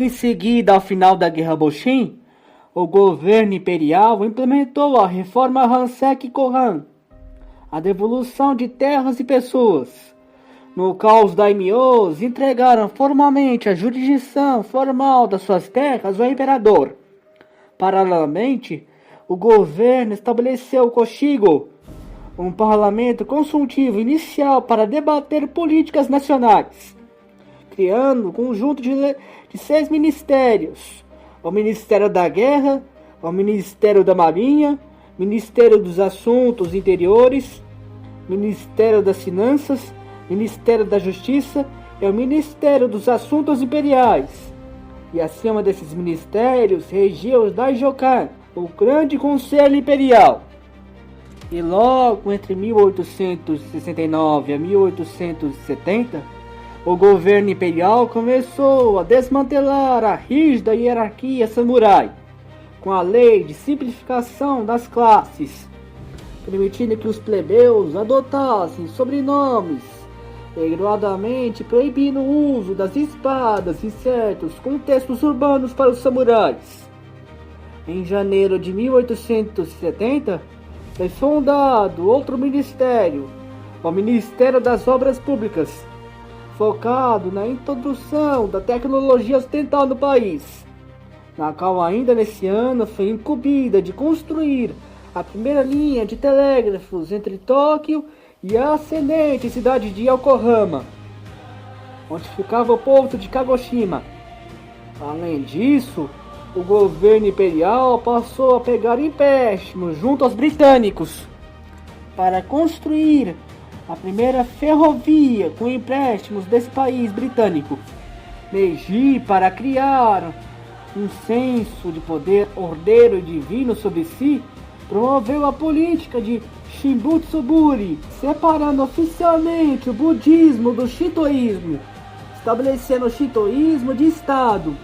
em seguida ao final da Guerra Boshin, o governo imperial implementou a reforma Hansek-Kohan, a devolução de terras e pessoas, no qual os daimyos entregaram formalmente a jurisdição formal das suas terras ao imperador. Paralelamente, o governo estabeleceu o Koshigo, um parlamento consultivo inicial para debater políticas nacionais, criando um conjunto de 6 ministérios: o Ministério da Guerra, o Ministério da Marinha, Ministério dos Assuntos Interiores, Ministério das Finanças, Ministério da Justiça e o Ministério dos Assuntos Imperiais. E acima desses ministérios regia os Daijokan, o Grande Conselho Imperial. E logo entre 1869 a 1870, o governo imperial começou a desmantelar a rígida hierarquia samurai, com a lei de simplificação das classes, permitindo que os plebeus adotassem sobrenomes, e gradualmente proibindo o uso das espadas em certos contextos urbanos para os samurais. Em janeiro de 1870, foi fundado outro ministério, o Ministério das Obras Públicas, focado na introdução da tecnologia ocidental no país, na qual ainda nesse ano foi incumbida de construir a primeira linha de telégrafos entre Tóquio e a ascendente cidade de Yokohama, onde ficava o porto de Kagoshima. Além disso, o governo imperial passou a pegar empréstimos junto aos britânicos para construir a primeira ferrovia com empréstimos desse país britânico. Meiji, para criar um senso de poder ordeiro e divino sobre si, promoveu a política de Shimbutsuburi, separando oficialmente o budismo do shintoísmo, estabelecendo o shintoísmo de Estado,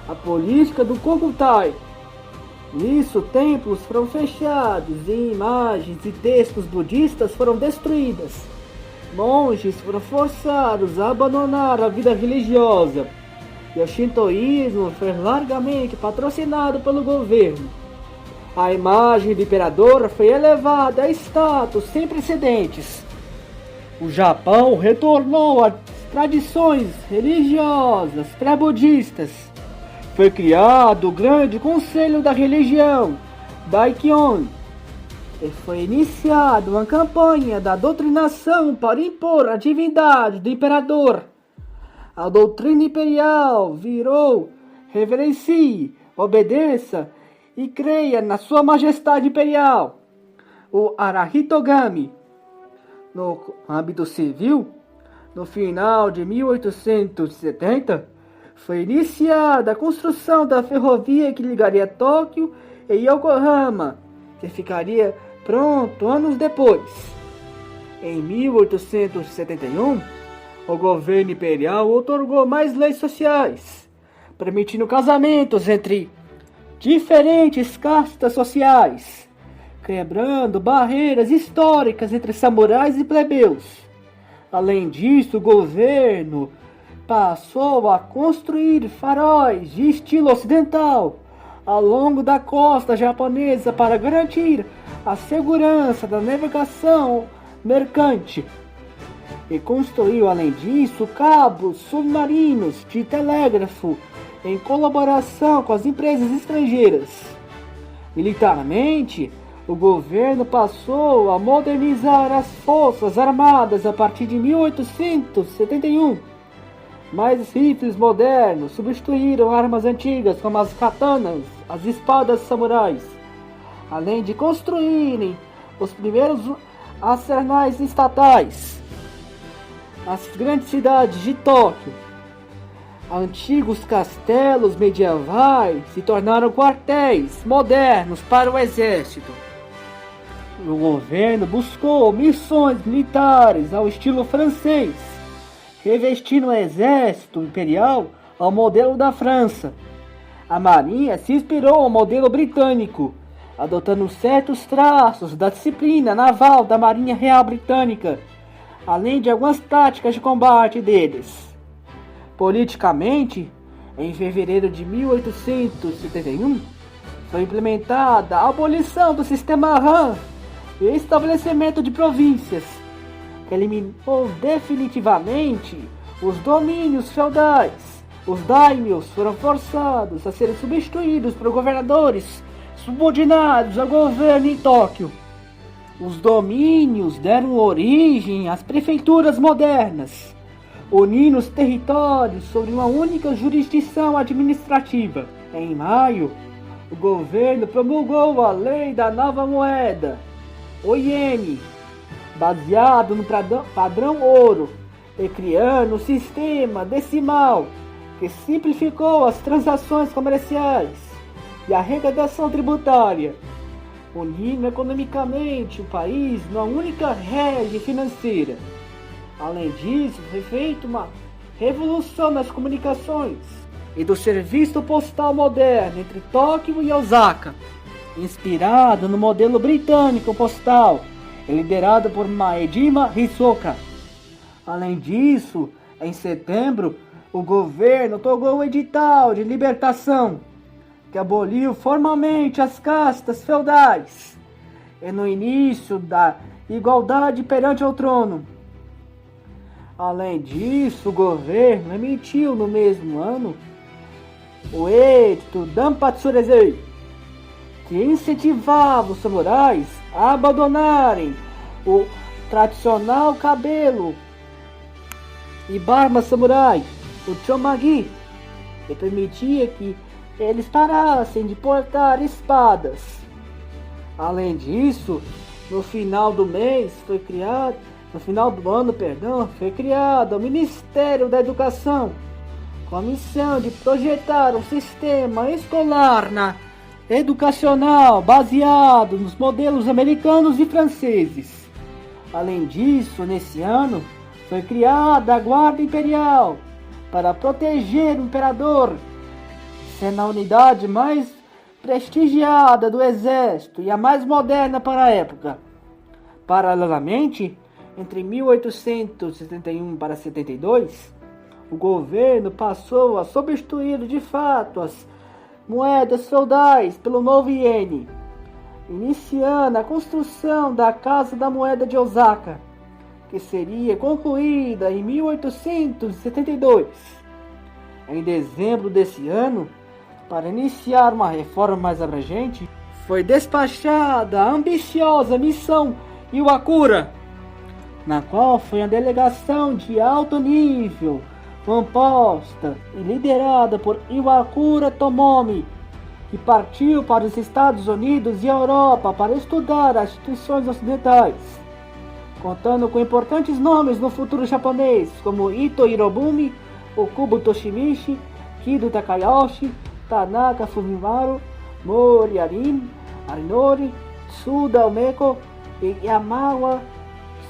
a política do Kokutai. Nisso, templos foram fechados e imagens e textos budistas foram destruídas. Monges foram forçados a abandonar a vida religiosa, e o shintoísmo foi largamente patrocinado pelo governo. A imagem do imperador foi elevada a status sem precedentes. O Japão retornou às tradições religiosas pré-budistas. Foi criado o Grande Conselho da Religião, Daikyon, e foi iniciada uma campanha da doutrinação para impor a divindade do imperador. A doutrina imperial virou: reverencie, obedeça e creia na sua majestade imperial, o Arahitogami. No âmbito civil, no final de 1870, foi iniciada a construção da ferrovia que ligaria Tóquio e Yokohama, que ficaria pronto anos depois. Em 1871, o governo imperial outorgou mais leis sociais, permitindo casamentos entre diferentes castas sociais, quebrando barreiras históricas entre samurais e plebeus. Além disso, o governo passou a construir faróis de estilo ocidental ao longo da costa japonesa para garantir a segurança da navegação mercante, e construiu, além disso, cabos submarinos de telégrafo em colaboração com as empresas estrangeiras. Militarmente, o governo passou a modernizar as forças armadas a partir de 1871. Mais rifles modernos substituíram armas antigas como as katanas, as espadas samurais, além de construírem os primeiros arsenais estatais. As grandes cidades de Tóquio, antigos castelos medievais, se tornaram quartéis modernos para o exército. O governo buscou missões militares ao estilo francês, revestindo o exército imperial ao modelo da França. A marinha se inspirou ao modelo britânico, adotando certos traços da disciplina naval da Marinha Real Britânica, além de algumas táticas de combate deles. Politicamente, Em fevereiro de 1871, foi implementada a abolição do sistema Han e o estabelecimento de províncias, que eliminou definitivamente os domínios feudais. Os daimyos foram forçados a serem substituídos por governadores subordinados ao governo em Tóquio. Os domínios deram origem às prefeituras modernas, unindo os territórios sob uma única jurisdição administrativa. Em maio, o governo promulgou a lei da nova moeda, o iene, baseado no padrão ouro, e criando um sistema decimal que simplificou as transações comerciais e a arrecadação tributária, unindo economicamente o país numa única rede financeira. Além disso, foi feita uma revolução nas comunicações e do serviço postal moderno entre Tóquio e Osaka, inspirado no modelo britânico postal e liderado por Maejima Hisoka. Além disso, em setembro, o governo otorgou o edital de libertação, que aboliu formalmente as castas feudais, e no início da igualdade perante o trono. Além disso, o governo emitiu no mesmo ano o Edito Danpatsuresei, que incentivava os samurais a abandonarem o tradicional cabelo e barba samurai, o chomagi, e permitia que eles parassem de portar espadas. Além disso, no final do ano, foi criado o Ministério da Educação, com a missão de projetar um sistema escolar educacional baseado nos modelos americanos e franceses. Além disso, nesse ano, foi criada a Guarda Imperial para proteger o imperador, sendo a unidade mais prestigiada do exército e a mais moderna para a época. Paralelamente, entre 1871 para 72, o governo passou a substituir de fato as moedas feudais pelo novo iene, iniciando a construção da Casa da Moeda de Osaka, que seria concluída em 1872. Em dezembro desse ano, para iniciar uma reforma mais abrangente, foi despachada a ambiciosa missão Iwakura, na qual foi uma delegação de alto nível, composta e liderada por Iwakura Tomomi, que partiu para os Estados Unidos e Europa para estudar as instituições ocidentais, contando com importantes nomes no futuro japonês, como Ito Hirobumi, Okubo Toshimichi, Kido Takayoshi, Tanaka Fumimaru, Mori Arinori, Tsuda Omeko e Yamawa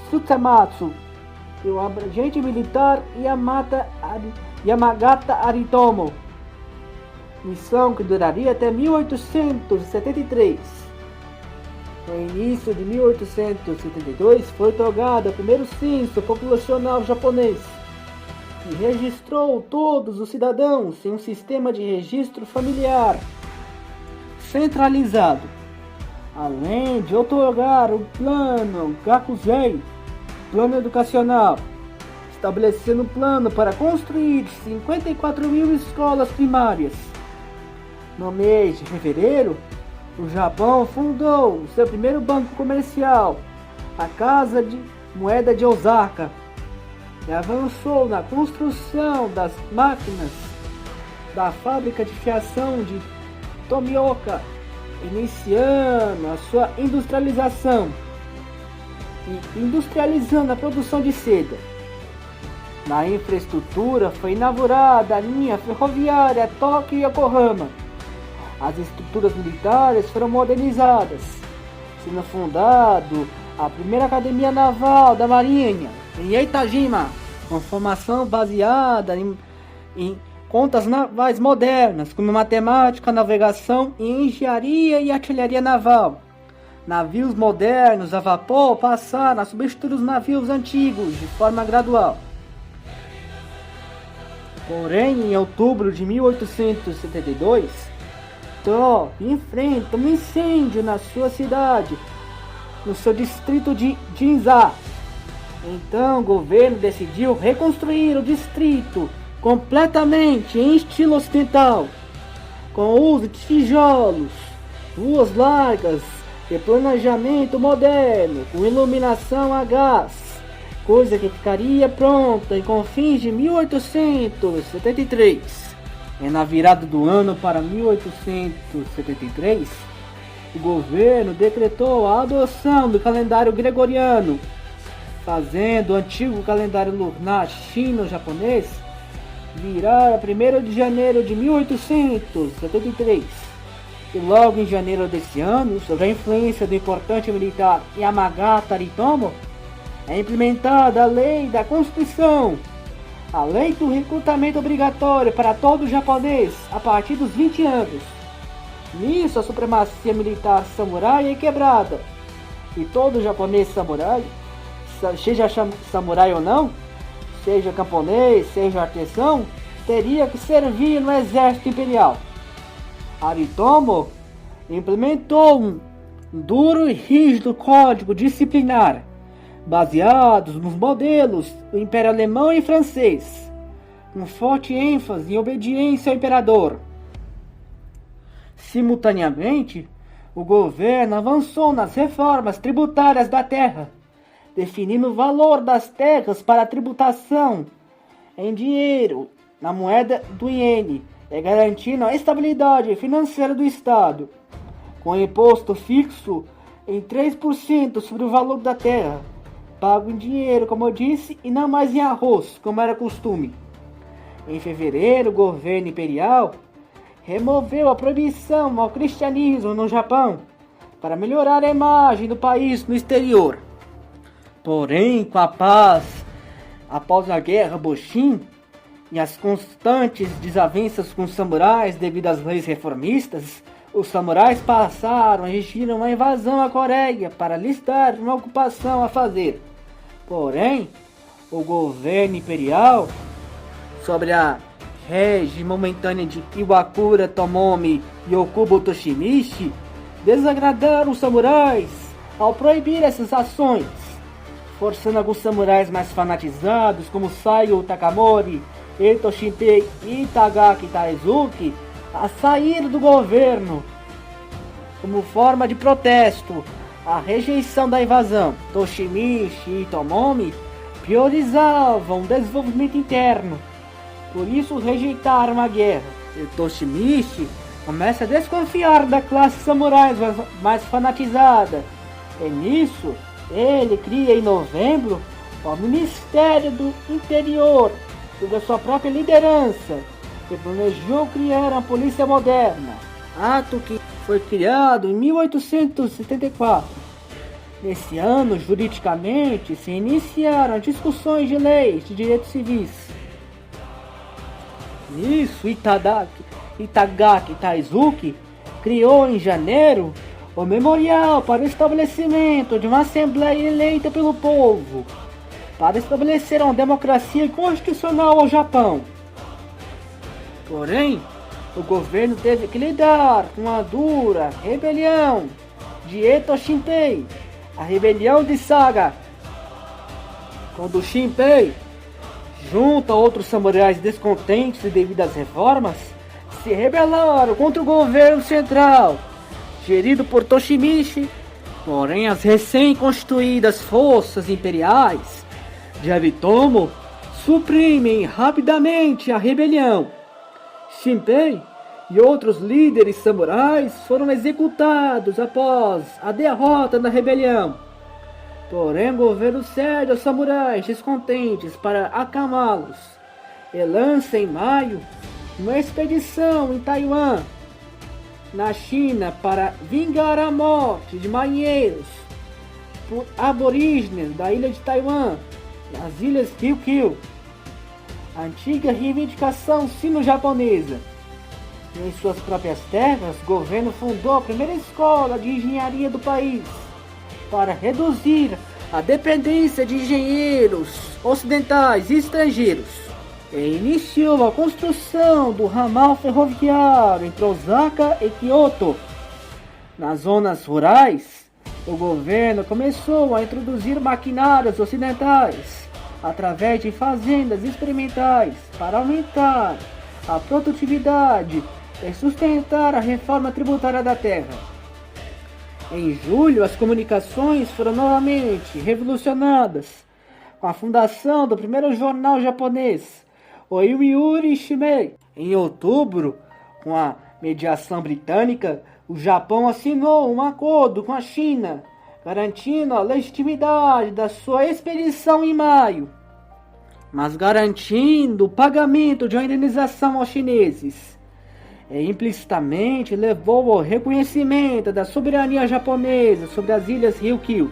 Tsutematsu, e o agente militar Yamagata Aritomo, missão que duraria até 1873. No início de 1872 foi otorgado o primeiro censo populacional japonês, que registrou todos os cidadãos em um sistema de registro familiar centralizado, além de otorgar o plano Gakuzei, plano educacional, estabelecendo um plano para construir 54 mil escolas primárias. No mês de fevereiro, o Japão fundou o seu primeiro banco comercial, a Casa de Moeda de Osaka, e avançou na construção das máquinas da fábrica de fiação de Tomioka, iniciando a sua industrialização e industrializando a produção de seda. Na infraestrutura foi inaugurada a linha ferroviária Tóquio e Yokohama. As estruturas militares foram modernizadas, sendo fundado a primeira academia naval da Marinha em Eitajima, com formação baseada em contas navais modernas, como matemática, navegação, engenharia e artilharia naval. Navios modernos a vapor passaram a substituir os navios antigos de forma gradual. Porém, em outubro de 1872, To enfrenta um incêndio na sua cidade, no seu distrito de Ginza. Então, o governo decidiu reconstruir o distrito completamente em estilo ocidental, com o uso de tijolos, ruas largas e planejamento moderno, com iluminação a gás, coisa que ficaria pronta em confins de 1873. E na virada do ano para 1873, o governo decretou a adoção do calendário gregoriano, fazendo o antigo calendário lunar chino-japonês virar a 1º de janeiro de 1873. E logo em janeiro desse ano, sob a influência do importante militar Yamagata Aritomo, é implementada a lei da Constituição, a lei do recrutamento obrigatório para todo japonês a partir dos 20 anos. Nisso, a supremacia militar samurai é quebrada, e todo japonês samurai, seja samurai ou não, seja camponês, seja artesão, teria que servir no exército imperial. Aritomo implementou um duro e rígido código disciplinar, baseados nos modelos do Império Alemão e Francês, com forte ênfase em obediência ao imperador. Simultaneamente, o governo avançou nas reformas tributárias da terra, definindo o valor das terras para a tributação em dinheiro, na moeda do iene, e garantindo a estabilidade financeira do Estado, com imposto fixo em 3% sobre o valor da terra, pago em dinheiro, como eu disse, e não mais em arroz, como era costume. Em fevereiro, o governo imperial removeu a proibição ao cristianismo no Japão para melhorar a imagem do país no exterior. Porém, com a paz após a guerra Boshin e as constantes desavenças com os samurais devido às leis reformistas, os samurais passaram a exigir uma invasão à Coreia para listar uma ocupação a fazer. Porém, o governo imperial, sobre a rege momentânea de Iwakura Tomomi e Okubo Toshimichi, desagradaram os samurais ao proibir essas ações, forçando alguns samurais mais fanatizados, como Saigō Takamori, Eito Shinpei e Itagaki Taizuki, a sair do governo como forma de protesto à rejeição da invasão. Toshimichi e Tomomi priorizavam o desenvolvimento interno, por isso rejeitaram a guerra. E Toshimichi começa a desconfiar da classe samurai mais fanatizada, e nisso ele cria em novembro o Ministério do Interior, sob a sua própria liderança, e planejou criar uma polícia moderna, ato que foi criado em 1874. Nesse ano, juridicamente, se iniciaram discussões de leis de direitos civis. Nisso, Itagaki Taizuki criou em janeiro o memorial para o estabelecimento de uma assembleia eleita pelo povo, para estabelecer uma democracia constitucional ao Japão. Porém, o governo teve que lidar com a dura rebelião de Eito Shinpei, a rebelião de Saga, quando Shinpei, junto a outros samurais descontentes devido às reformas, se rebelaram contra o governo central, gerido por Toshimichi. Porém, as recém-constituídas forças imperiais de Aritomo suprimem rapidamente a rebelião. Shinpei e outros líderes samurais foram executados após a derrota na rebelião. Porém, o governo cede aos samurais descontentes para acalmá-los e lança em maio uma expedição em Taiwan, na China, para vingar a morte de marinheiros por aborígenes da ilha de Taiwan, nas ilhas Ryukyu, a antiga reivindicação sino-japonesa. Em suas próprias terras, o governo fundou a primeira escola de engenharia do país, para reduzir a dependência de engenheiros ocidentais e estrangeiros. e iniciou a construção do ramal ferroviário entre Osaka e Kyoto. Nas zonas rurais, o governo começou a introduzir maquinários ocidentais através de fazendas experimentais para aumentar a produtividade e sustentar a reforma tributária da terra. Em julho, as comunicações foram novamente revolucionadas com a fundação do primeiro jornal japonês, o Yomiuri Shimbun. Em outubro, com a mediação britânica, o Japão assinou um acordo com a China, garantindo a legitimidade da sua expedição em maio, mas garantindo o pagamento de uma indenização aos chineses. E implicitamente levou ao reconhecimento da soberania japonesa sobre as ilhas Ryukyu.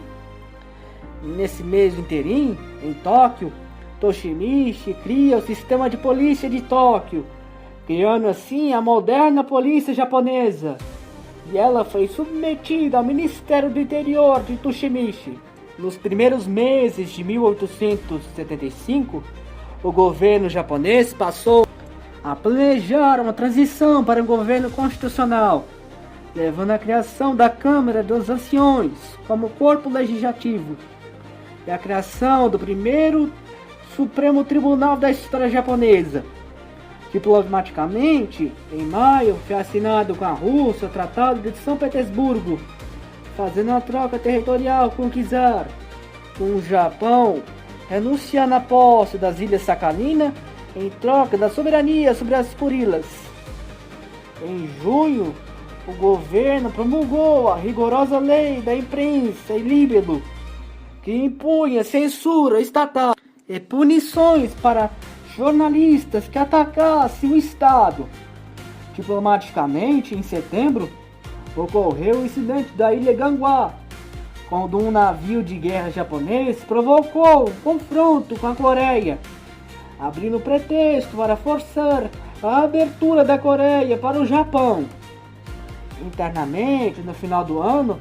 Nesse mês interim, em Tóquio, Toshimichi cria o sistema de polícia de Tóquio, criando assim a moderna polícia japonesa, e ela foi submetida ao Ministério do Interior de Toshimichi. Nos primeiros meses de 1875, o governo japonês passou a planejar uma transição para um governo constitucional, levando à criação da Câmara dos Anciões como corpo legislativo e a criação do primeiro Supremo Tribunal da história japonesa. Diplomaticamente, em maio foi assinado com a Rússia o Tratado de São Petersburgo, fazendo uma troca territorial com o czar, com o Japão renunciando à posse das Ilhas Sakhalina em troca da soberania sobre as Kurilas. Em junho, o governo promulgou a rigorosa lei da imprensa e líbero, que impunha censura estatal e punições para jornalistas que atacassem o Estado. Diplomaticamente, em setembro, ocorreu o incidente da ilha Ganghwa, quando um navio de guerra japonês provocou um confronto com a Coreia, abrindo pretexto para forçar a abertura da Coreia para o Japão. Internamente, no final do ano,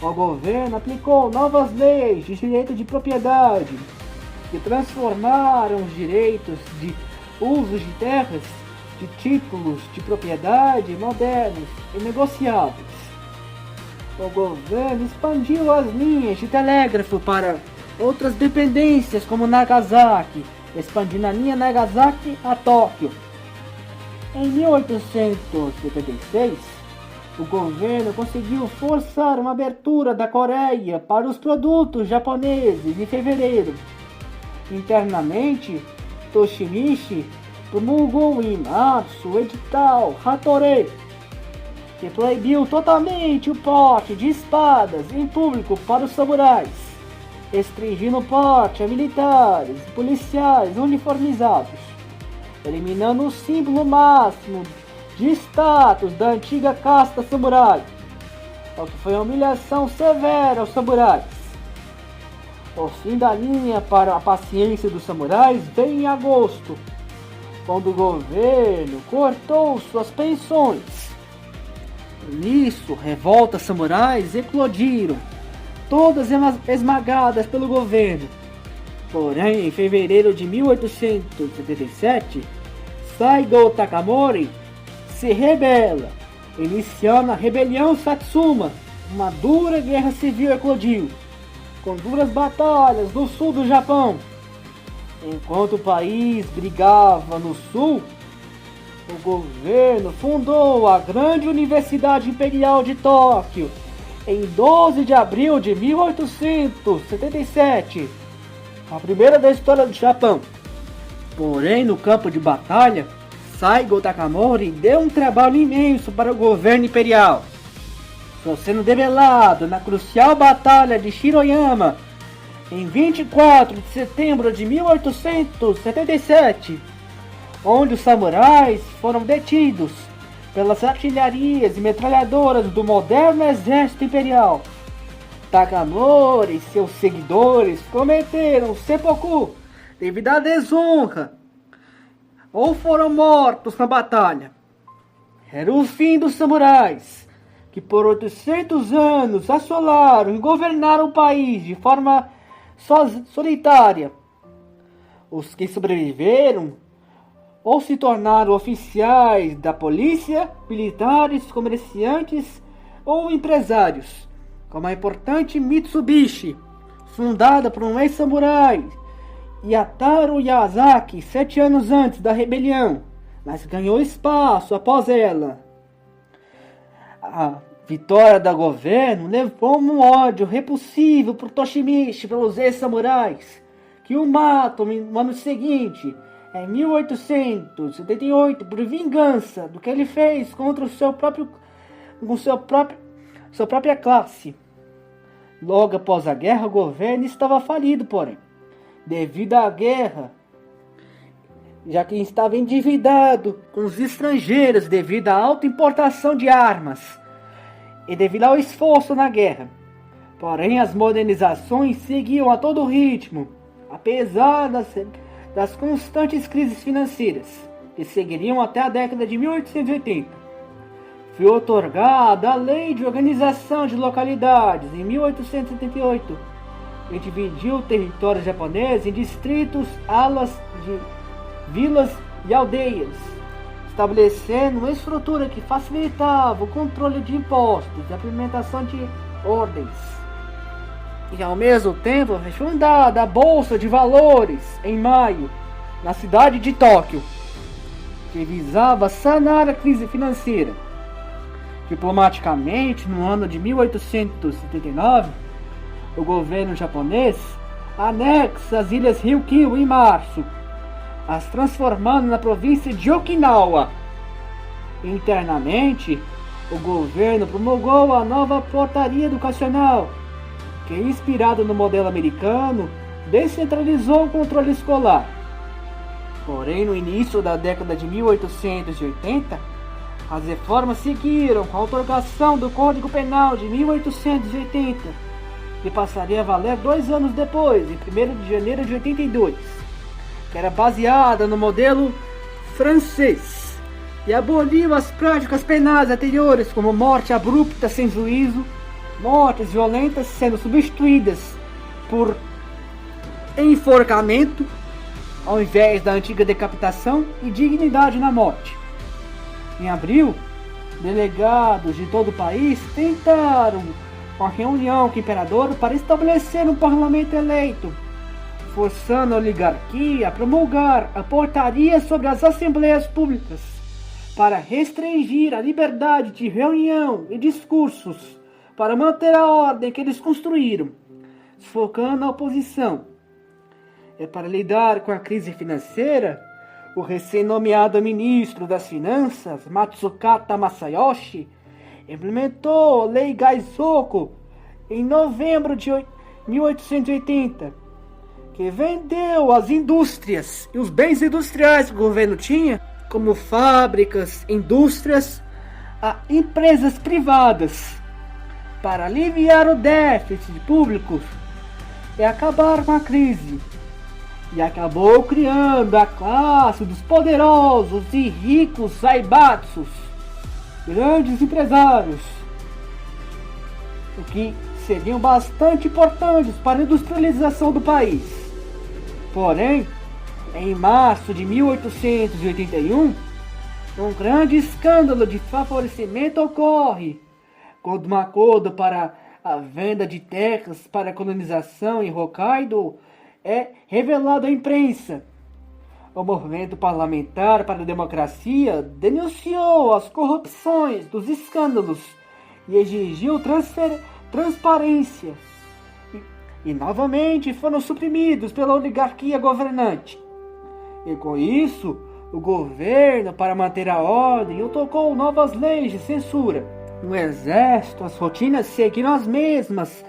o governo aplicou novas leis de direito de propriedade, que transformaram os direitos de uso de terras de títulos de propriedade modernos e negociáveis. O governo expandiu as linhas de telégrafo para outras dependências como Nagasaki, expandindo a linha Nagasaki a Tóquio. Em 1886, o governo conseguiu forçar uma abertura da Coreia para os produtos japoneses em fevereiro. Internamente, Toshimichi promulgou em março o edital Hattori, que proibiu totalmente o porte de espadas em público para os samurais, restringindo o porte a militares e policiais uniformizados, eliminando o símbolo máximo de status da antiga casta samurai, o que foi uma humilhação severa aos samurais. O fim da linha para a paciência dos samurais veio em agosto, quando o governo cortou suas pensões. Nisso, revoltas samurais eclodiram, todas esmagadas pelo governo. Porém, em fevereiro de 1877, Saigo Takamori se rebela, iniciando a rebelião Satsuma. Uma dura guerra civil eclodiu, com duras batalhas no sul do Japão. Enquanto o país brigava no sul, o governo fundou a Grande Universidade Imperial de Tóquio em 12 de abril de 1877, a primeira da história do Japão. Porém, no campo de batalha, Saigo Takamori deu um trabalho imenso para o governo imperial, só sendo debelado na crucial Batalha de Shiroyama em 24 de setembro de 1877, onde os samurais foram detidos pelas artilharias e metralhadoras do moderno exército imperial. Takamori e seus seguidores cometeram seppuku devido à desonra, ou foram mortos na batalha. Era o fim dos samurais, que por 800 anos assolaram e governaram o país de forma solitária. Os que sobreviveram ou se tornaram oficiais da polícia, militares, comerciantes ou empresários, como a importante Mitsubishi, fundada por um ex-samurai, Yataro Yasaki, 7 anos antes da rebelião, mas ganhou espaço após ela. A vitória do governo levou um ódio repulsivo por Toshimichi pelos ex-samurais, que o matam no ano seguinte, em 1878, por vingança do que ele fez contra sua própria classe. Logo após a guerra, o governo estava falido, porém, devido à guerra, já que estava endividado com os estrangeiros devido à alta importação de armas e devido ao esforço na guerra. Porém, as modernizações seguiam a todo ritmo, apesar das constantes crises financeiras, que seguiriam até a década de 1880. Foi otorgada a Lei de Organização de Localidades em 1878, que dividiu o território japonês em distritos, alas de vilas e aldeias, estabelecendo uma estrutura que facilitava o controle de impostos e a implementação de ordens. E ao mesmo tempo foi fundada a Bolsa de Valores em maio, na cidade de Tóquio, que visava sanar a crise financeira. Diplomaticamente, no ano de 1879, o governo japonês anexa as ilhas Ryukyu em março, as transformando na província de Okinawa. Internamente, o governo promulgou a nova portaria educacional, que, inspirado no modelo americano, descentralizou o controle escolar. Porém, no início da década de 1880, as reformas seguiram com a outorgação do Código Penal de 1880, que passaria a valer 2 anos depois, em 1º de janeiro de 82, que era baseada no modelo francês, e aboliu as práticas penais anteriores, como morte abrupta sem juízo, mortes violentas sendo substituídas por enforcamento, ao invés da antiga decapitação, e dignidade na morte. Em abril, delegados de todo o país tentaram uma reunião com o imperador para estabelecer um parlamento eleito, forçando a oligarquia a promulgar a portaria sobre as assembleias públicas para restringir a liberdade de reunião e discursos, para manter a ordem que eles construíram, sufocando a oposição. E para lidar com a crise financeira, o recém-nomeado ministro das Finanças, Matsukata Masayoshi, implementou a Lei Gaisoko em novembro de 1880, que vendeu as indústrias e os bens industriais que o governo tinha, como fábricas, indústrias, a empresas privadas, para aliviar o déficit público e acabar com a crise. E acabou criando a classe dos poderosos e ricos zaibatsus, grandes empresários, o que seriam bastante importantes para a industrialização do país. Porém, em março de 1881, um grande escândalo de favorecimento ocorre, quando um acordo para a venda de terras para a colonização em Hokkaido é revelado à imprensa. O movimento parlamentar para a democracia denunciou as corrupções dos escândalos e exigiu transparência. E novamente foram suprimidos pela oligarquia governante. E com isso, o governo, para manter a ordem, outorgou novas leis de censura. No exército, as rotinas seguiram as mesmas,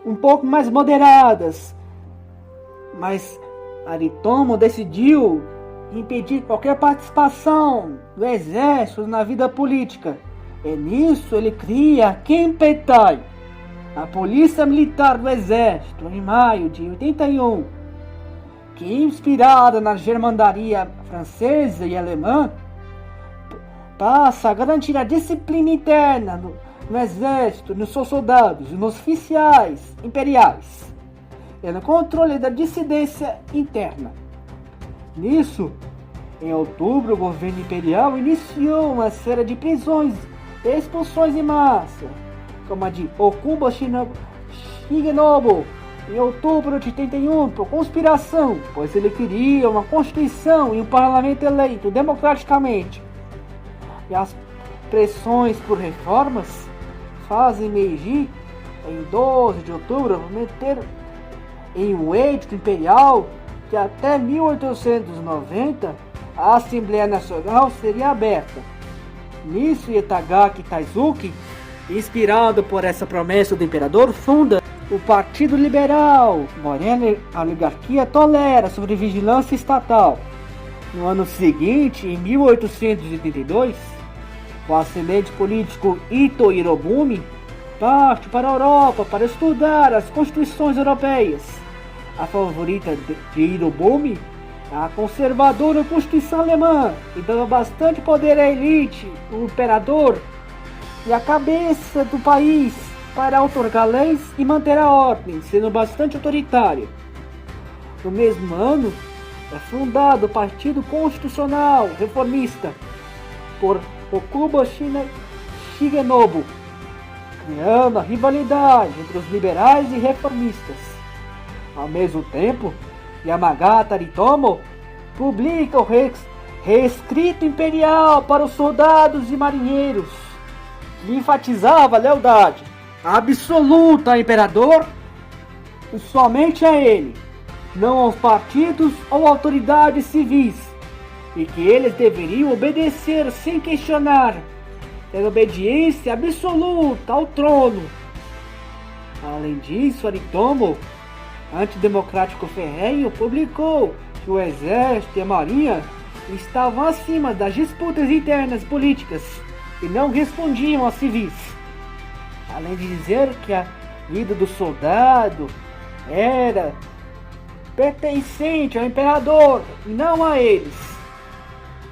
um pouco mais moderadas, mas Aritomo decidiu impedir qualquer participação do exército na vida política. E nisso ele cria a Kenpeitai, a polícia militar do exército, em maio de 81, que, inspirada na germandaria francesa e alemã, passa a garantir a disciplina interna no exército, nos seus soldados e nos oficiais imperiais, e no controle da dissidência interna. Nisso, Em outubro, o governo imperial iniciou uma série de prisões e expulsões em massa, como a de Okubo Shigenobu, em outubro de 81, por conspiração, pois ele queria uma constituição e um parlamento eleito democraticamente. E as pressões por reformas fazem Meiji, em 12 de outubro, meter em um edito imperial que até 1890 a Assembleia Nacional seria aberta. Nisso, Itagaki Taizuki, inspirado por essa promessa do imperador, funda o Partido Liberal, porém a oligarquia tolera sobre vigilância estatal. No ano seguinte, em 1882, o ascendente político Ito Hirobumi parte para a Europa para estudar as constituições europeias. A favorita de Hirobumi é a conservadora Constituição Alemã, que dava bastante poder à elite, o imperador e a cabeça do país para outorgar leis e manter a ordem, sendo bastante autoritária. No mesmo ano, é fundado o Partido Constitucional Reformista por Okubo Shigenobu, criando a rivalidade entre os liberais e reformistas. Ao mesmo tempo, Yamagata Aritomo publica o Reescrito Imperial para os soldados e marinheiros, que enfatizava a lealdade absoluta ao imperador e somente a ele, não aos partidos ou autoridades civis, e que eles deveriam obedecer sem questionar, ter obediência absoluta ao trono. Além disso, Aritomo, antidemocrático ferrenho, publicou que o exército e a marinha estavam acima das disputas internas políticas e não respondiam aos civis. Além de dizer que a vida do soldado era pertencente ao imperador e não a eles.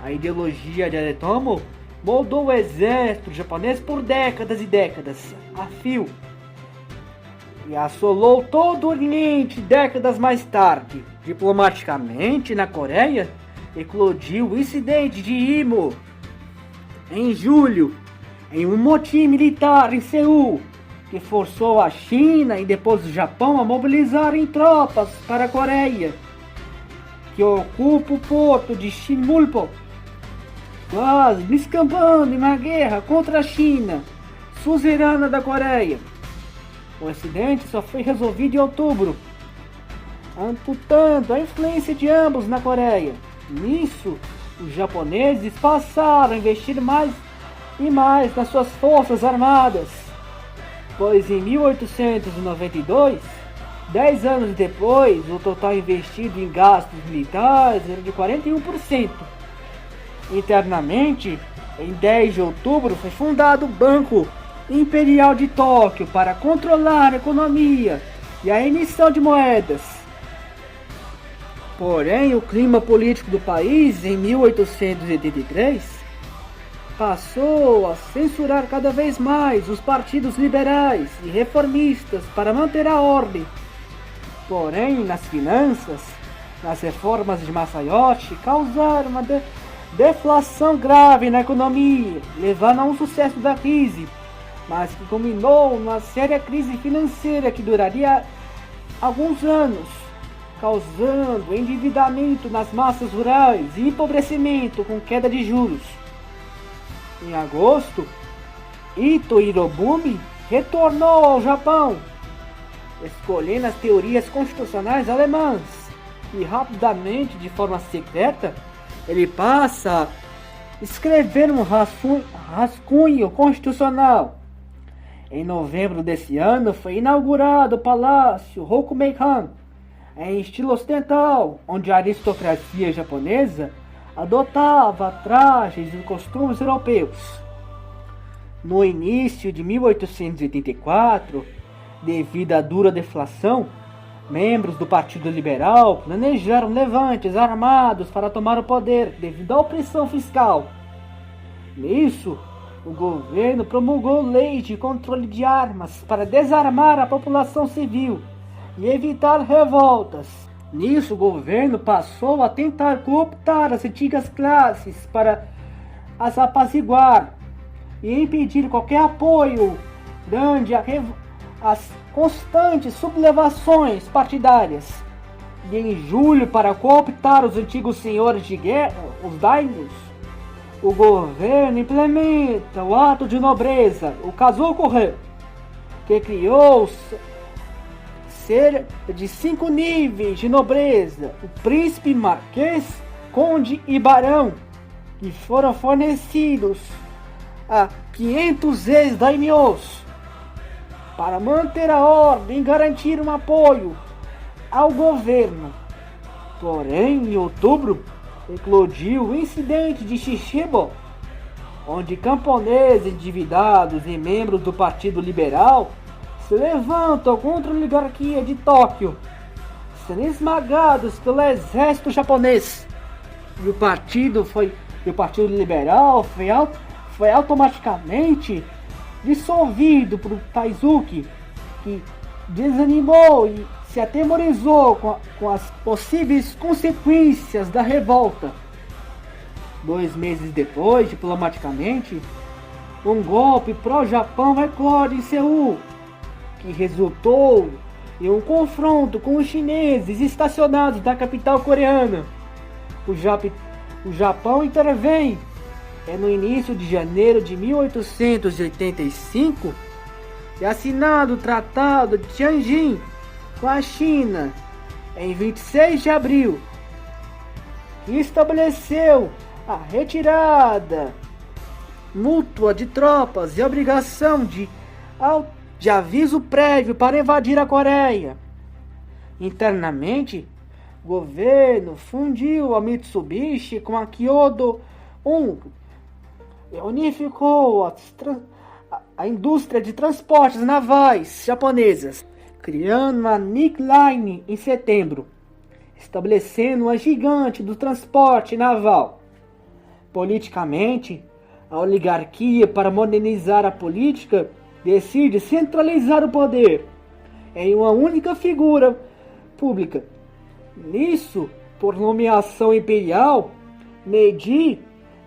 A ideologia de Aritomo moldou o exército japonês por décadas e décadas, a fio, e assolou todo o Oriente décadas mais tarde. Diplomaticamente, na Coreia, eclodiu o incidente de Imo em julho, em um motim militar em Seul, que forçou a China e depois o Japão a mobilizarem tropas para a Coreia, que ocupa o porto de Shimulpo, quase descambando em uma guerra contra a China, suzerana da Coreia. O incidente só foi resolvido em outubro, amputando a influência de ambos na Coreia. Nisso, os japoneses passaram a investir mais e mais nas suas forças armadas, pois em 1892, 10 anos depois, o total investido em gastos militares era de 41%. Internamente, em 10 de outubro, foi fundado o Banco Imperial de Tóquio para controlar a economia e a emissão de moedas. Porém, o clima político do país, em 1883, passou a censurar cada vez mais os partidos liberais e reformistas para manter a ordem. Porém, nas finanças, as reformas de Masayoshi causaram uma deflação grave na economia, levando a um sucesso da crise, mas que culminou numa séria crise financeira que duraria alguns anos, causando endividamento nas massas rurais e empobrecimento com queda de juros. Em agosto, Ito Hirobumi retornou ao Japão, escolhendo as teorias constitucionais alemãs, e rapidamente, de forma secreta, ele passa a escrever um rascunho constitucional. Em novembro desse ano foi inaugurado o Palácio Rokumeikan, em estilo ocidental, onde a aristocracia japonesa adotava trajes e costumes europeus. No início de 1884, devido à dura deflação, membros do Partido Liberal planejaram levantes armados para tomar o poder devido à opressão fiscal. Nisso, o governo promulgou leis de controle de armas para desarmar a população civil e evitar revoltas. Nisso, o governo passou a tentar cooptar as antigas classes para as apaziguar e impedir qualquer apoio grande às constantes sublevações partidárias. E em julho, para cooptar os antigos senhores de guerra, os daimyos, o governo implementa o ato de nobreza, o Kazoku-han, que criou cerca de 5 níveis de nobreza: o príncipe, marquês, conde e barão, que foram fornecidos a 500 ex-daimyos para manter a ordem e garantir um apoio ao governo. Porém, em outubro, eclodiu o incidente de Shichibo, onde camponeses endividados e membros do Partido Liberal se levantam contra a oligarquia de Tóquio, sendo esmagados pelo exército japonês. E o Partido Liberal foi automaticamente dissolvido por Taizuki, que desanimou e se atemorizou com as possíveis consequências da revolta. 2 meses depois, diplomaticamente, um golpe pró-Japão eclode em Seul, que resultou em um confronto com os chineses estacionados na capital coreana. O Japão intervém. É no início de janeiro de 1885 é assinado o Tratado de Tianjin com a China em 26 de abril, que estabeleceu a retirada mútua de tropas e a obrigação de aviso prévio para invadir a Coreia. Internamente, o governo fundiu a Mitsubishi com a Kyodo e unificou a indústria de transportes navais japonesas, criando a Nick Line em setembro, estabelecendo uma gigante do transporte naval. Politicamente, a oligarquia, para modernizar a política, decide centralizar o poder em uma única figura pública. Nisso, por nomeação imperial, Meiji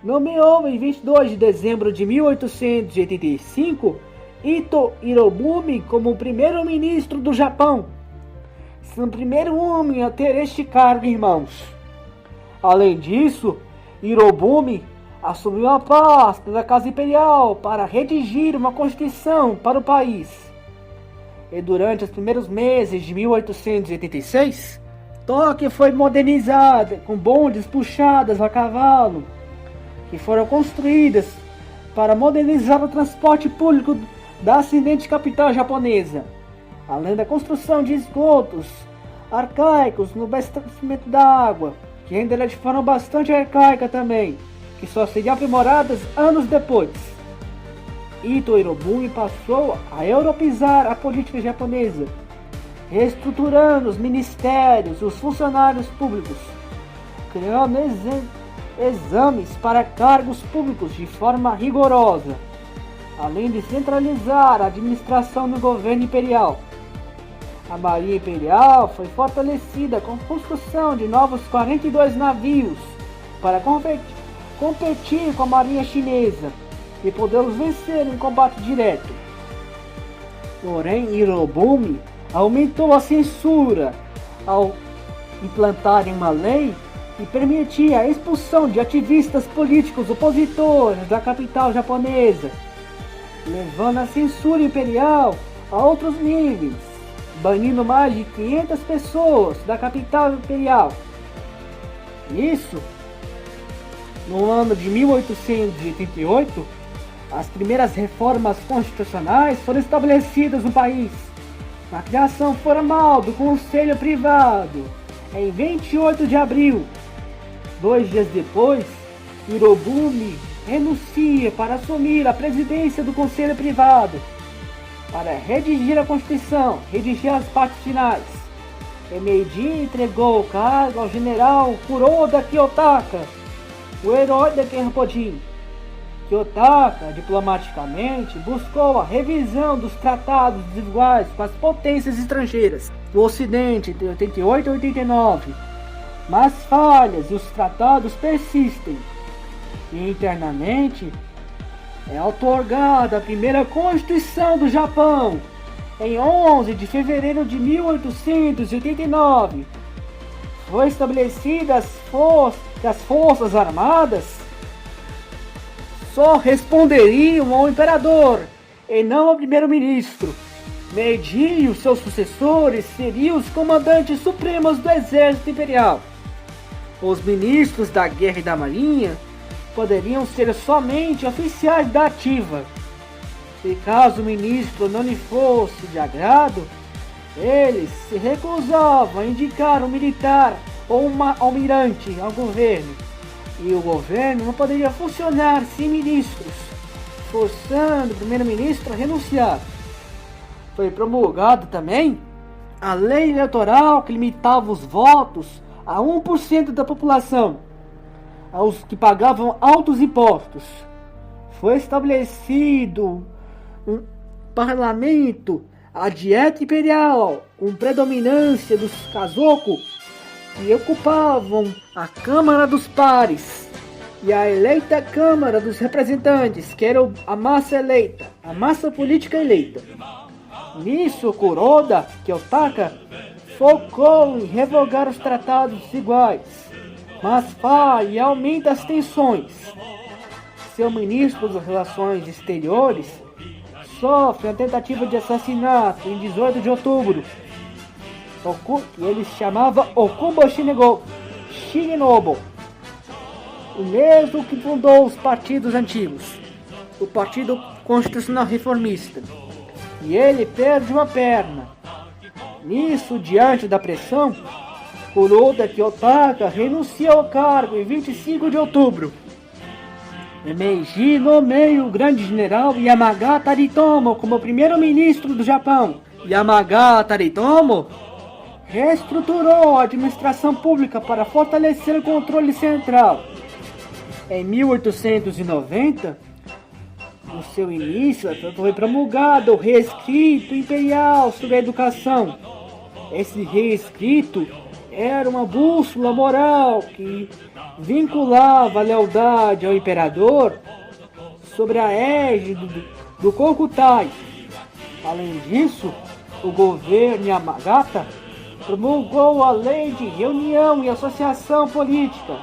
nomeou em 22 de dezembro de 1885 Ito Hirobumi como primeiro-ministro do Japão, sendo o primeiro homem a ter este cargo em mãos. Além disso, Hirobumi assumiu a pasta da Casa Imperial para redigir uma constituição para o país. E durante os primeiros meses de 1886, Tóquio foi modernizada com bondes puxadas a cavalo, que foram construídas para modernizar o transporte público da ascendente capital japonesa, além da construção de esgotos arcaicos no abastecimento da água, que ainda era de forma bastante arcaica também, que só seriam aprimoradas anos depois. Ito Hirobumi passou a europeizar a política japonesa, reestruturando os ministérios e os funcionários públicos, criando exames para cargos públicos de forma rigorosa, além de centralizar a administração do governo imperial. A Marinha Imperial foi fortalecida com a construção de novos 42 navios para competir com a Marinha Chinesa e podê-los vencer em combate direto. Porém, Hirobumi aumentou a censura ao implantar uma lei que permitia a expulsão de ativistas políticos opositores da capital japonesa, levando a censura imperial a outros níveis, banindo mais de 500 pessoas da capital imperial. Isso, no ano de 1888, as primeiras reformas constitucionais foram estabelecidas no país, na criação formal do Conselho Privado, em 28 de abril. 2 dias depois, Hirobumi renuncia para assumir a presidência do Conselho Privado, para redigir a Constituição, redigir as partes finais. E Meiji entregou o cargo ao general Kuroda Kiyotaka, o herói da Guerra Podin. Kiyotaka, diplomaticamente, buscou a revisão dos tratados desiguais com as potências estrangeiras, do Ocidente entre 88 e 89, mas falhas e os tratados persistem. E internamente é outorgada a primeira Constituição do Japão em 11 de fevereiro de 1889. Foi estabelecida que as Forças Armadas só responderiam ao imperador e não ao primeiro-ministro. Meiji e os seus sucessores seriam os comandantes supremos do exército imperial. Os ministros da guerra e da marinha poderiam ser somente oficiais da ativa. E caso o ministro não lhe fosse de agrado, eles se recusavam a indicar um militar ou um almirante ao governo. E o governo não poderia funcionar sem ministros, forçando o primeiro-ministro a renunciar. Foi promulgada também a lei eleitoral que limitava os votos a 1% da população, aos que pagavam altos impostos. Foi estabelecido um parlamento, a dieta imperial, com predominância dos Kazoku, que ocupavam a Câmara dos Pares, e a eleita Câmara dos Representantes, que era a massa eleita, a massa política eleita. Nisso, Kuroda Kiyotaka focou em revogar os tratados iguais, mas falha e aumenta as tensões. Seu ministro das Relações Exteriores sofre uma tentativa de assassinato em 18 de outubro. Ele se chamava Okubo Shinenobu, o mesmo que fundou os partidos antigos, o Partido Constitucional Reformista. E ele perde uma perna. Nisso, diante da pressão, Kuroda Kiyotaka renuncia ao cargo em 25 de outubro. E Meiji nomeia o grande general Yamagata Aritomo como primeiro-ministro do Japão. Yamagata Aritomo reestruturou a administração pública para fortalecer o controle central. Em 1890, no seu início, foi promulgado o Reescrito Imperial sobre a Educação. Esse reescrito era uma bússola moral que vinculava a lealdade ao imperador sobre a égide do Kokutai. Além disso, o governo Yamagata promulgou a Lei de Reunião e Associação Política,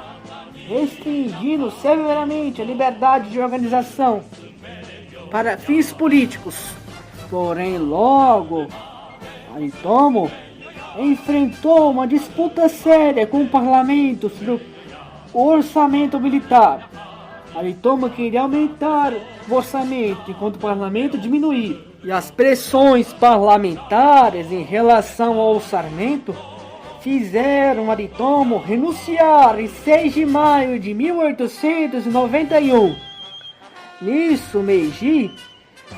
restringindo severamente a liberdade de organização para fins políticos. Porém, logo, Aritomo enfrentou uma disputa séria com o parlamento sobre o orçamento militar. Aritomo queria aumentar o orçamento, enquanto o parlamento diminuir. E as pressões parlamentares em relação ao orçamento fizeram Aritomo renunciar em 6 de maio de 1891. Nisso, Meiji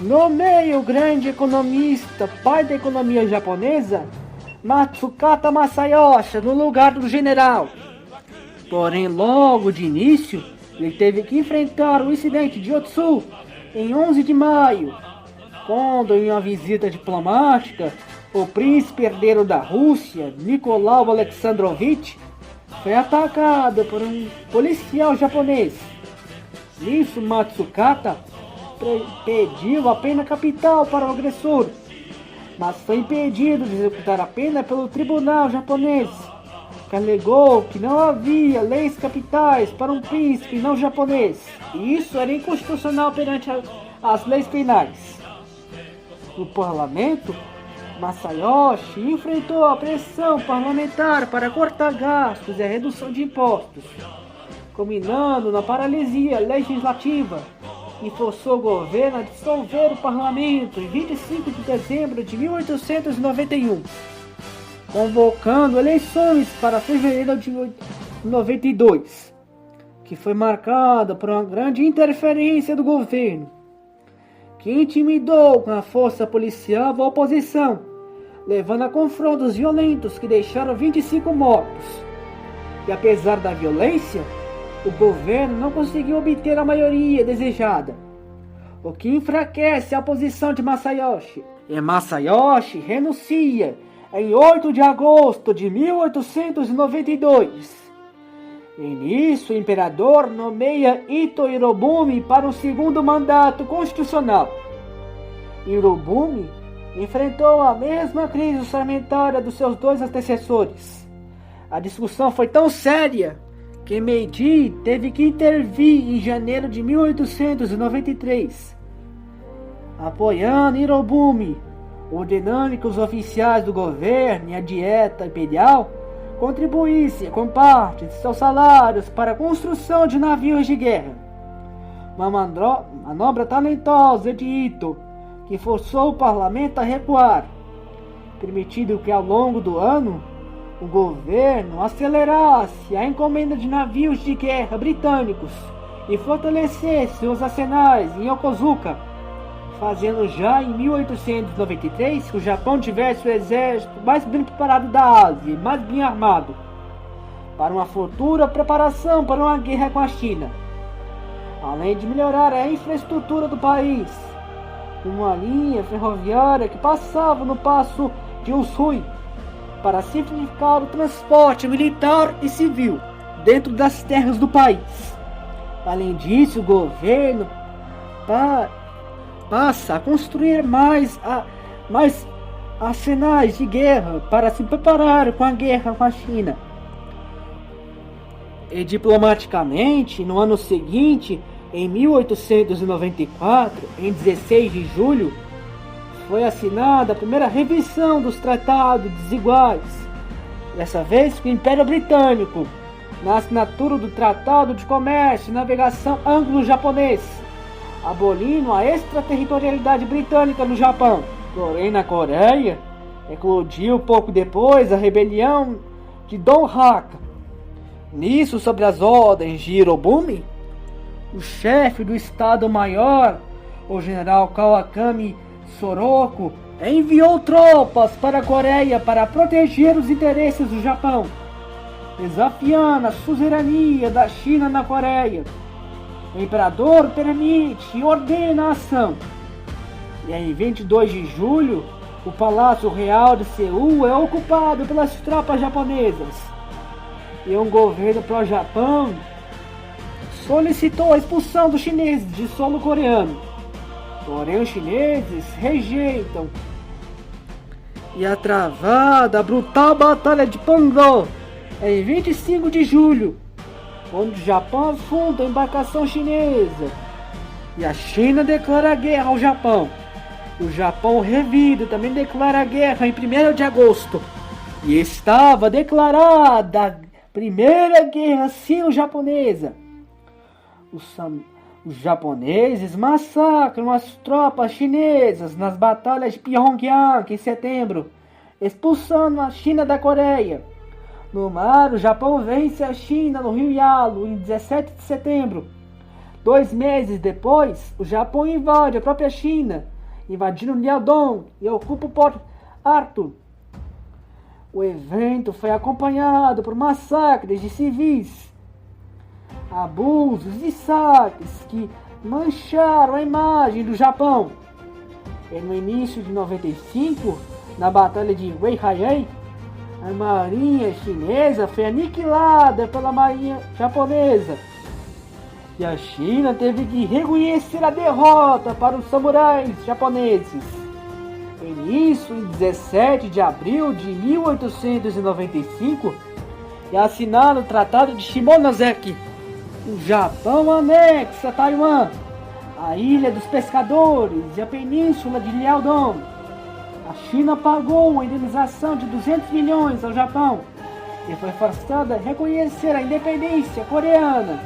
nomeia o grande economista, pai da economia japonesa, Matsukata Masayoshi, no lugar do general. Porém, logo de início, ele teve que enfrentar o incidente de Otsu em 11 de maio, quando, em uma visita diplomática, o príncipe herdeiro da Rússia, Nicolau Alexandrovich, foi atacado por um policial japonês. Nisso, Matsukata pediu a pena capital para o agressor, mas foi impedido de executar a pena pelo tribunal japonês, que alegou que não havia leis capitais para um príncipe não japonês, e isso era inconstitucional perante as leis penais. No parlamento, Masayoshi enfrentou a pressão parlamentar para cortar gastos e a redução de impostos, culminando na paralisia legislativa, e forçou o governo a dissolver o parlamento em 25 de dezembro de 1891, convocando eleições para fevereiro de 92, que foi marcada por uma grande interferência do governo, que intimidou com a força policial a oposição, levando a confrontos violentos que deixaram 25 mortos. E apesar da violência, o governo não conseguiu obter a maioria desejada, o que enfraquece a posição de Masayoshi. E Masayoshi renuncia em 8 de agosto de 1892. E nisso, o imperador nomeia Ito Hirobumi para um segundo mandato constitucional. Hirobumi enfrentou a mesma crise orçamentária dos seus dois antecessores. A discussão foi tão séria que Meiji teve que intervir em janeiro de 1893, apoiando Hirobumi, ordenando que os oficiais do governo e a dieta imperial contribuíssem com parte de seus salários para a construção de navios de guerra. Uma manobra talentosa de Ito, que forçou o parlamento a recuar, permitindo que ao longo do ano o governo acelerasse a encomenda de navios de guerra britânicos e fortalecesse os arsenais em Yokosuka, fazendo já em 1893 que o Japão tivesse o exército mais bem preparado da Ásia, mais bem armado, para uma futura preparação para uma guerra com a China, além de melhorar a infraestrutura do país, uma linha ferroviária que passava no passo de Usui, para simplificar o transporte militar e civil dentro das terras do país. Além disso, o governo passa a construir mais arsenais de guerra para se preparar com a guerra com a China. E diplomaticamente, no ano seguinte, em 1894, em 16 de julho, foi assinada a primeira revisão dos tratados desiguais, dessa vez com o Império Britânico, na assinatura do Tratado de Comércio e Navegação Anglo-Japonês, abolindo a extraterritorialidade britânica no Japão. Porém, na Coreia, eclodiu pouco depois a rebelião de Donghaka. Nisso, sob as ordens de Hirobumi, o chefe do Estado-Maior, o general Kawakami Soroko, enviou tropas para a Coreia para proteger os interesses do Japão, desafiando a suzerania da China na Coreia. O imperador permite e ordena a ação. E em 22 de julho, o Palácio Real de Seul é ocupado pelas tropas japonesas. E um governo pró-Japão solicitou a expulsão dos chineses de solo coreano. Porém, os chineses rejeitam. E a travada a brutal Batalha de Pangó, em 25 de julho, onde o Japão afunda a embarcação chinesa. E a China declara guerra ao Japão. O Japão revida também declara guerra em 1º de agosto. E estava declarada a Primeira Guerra Sino-Japonesa. Os japoneses massacram as tropas chinesas nas batalhas de Pyongyang em setembro, expulsando a China da Coreia. No mar, o Japão vence a China no Rio Yalu em 17 de setembro. 2 meses depois, o Japão invade a própria China, invadindo Liaodong e ocupa o Porto Arthur. O evento foi acompanhado por massacres de civis, abusos e saques que mancharam a imagem do Japão. E no início de 95, na Batalha de Weihai, a marinha chinesa foi aniquilada pela marinha japonesa. E a China teve que reconhecer a derrota para os samurais japoneses. E nisso, em 17 de abril de 1895, é assinado o Tratado de Shimonoseki. O Japão anexa Taiwan, a Ilha dos Pescadores e a Península de Liaodong. A China pagou uma indenização de 200 milhões ao Japão e foi forçada a reconhecer a independência coreana,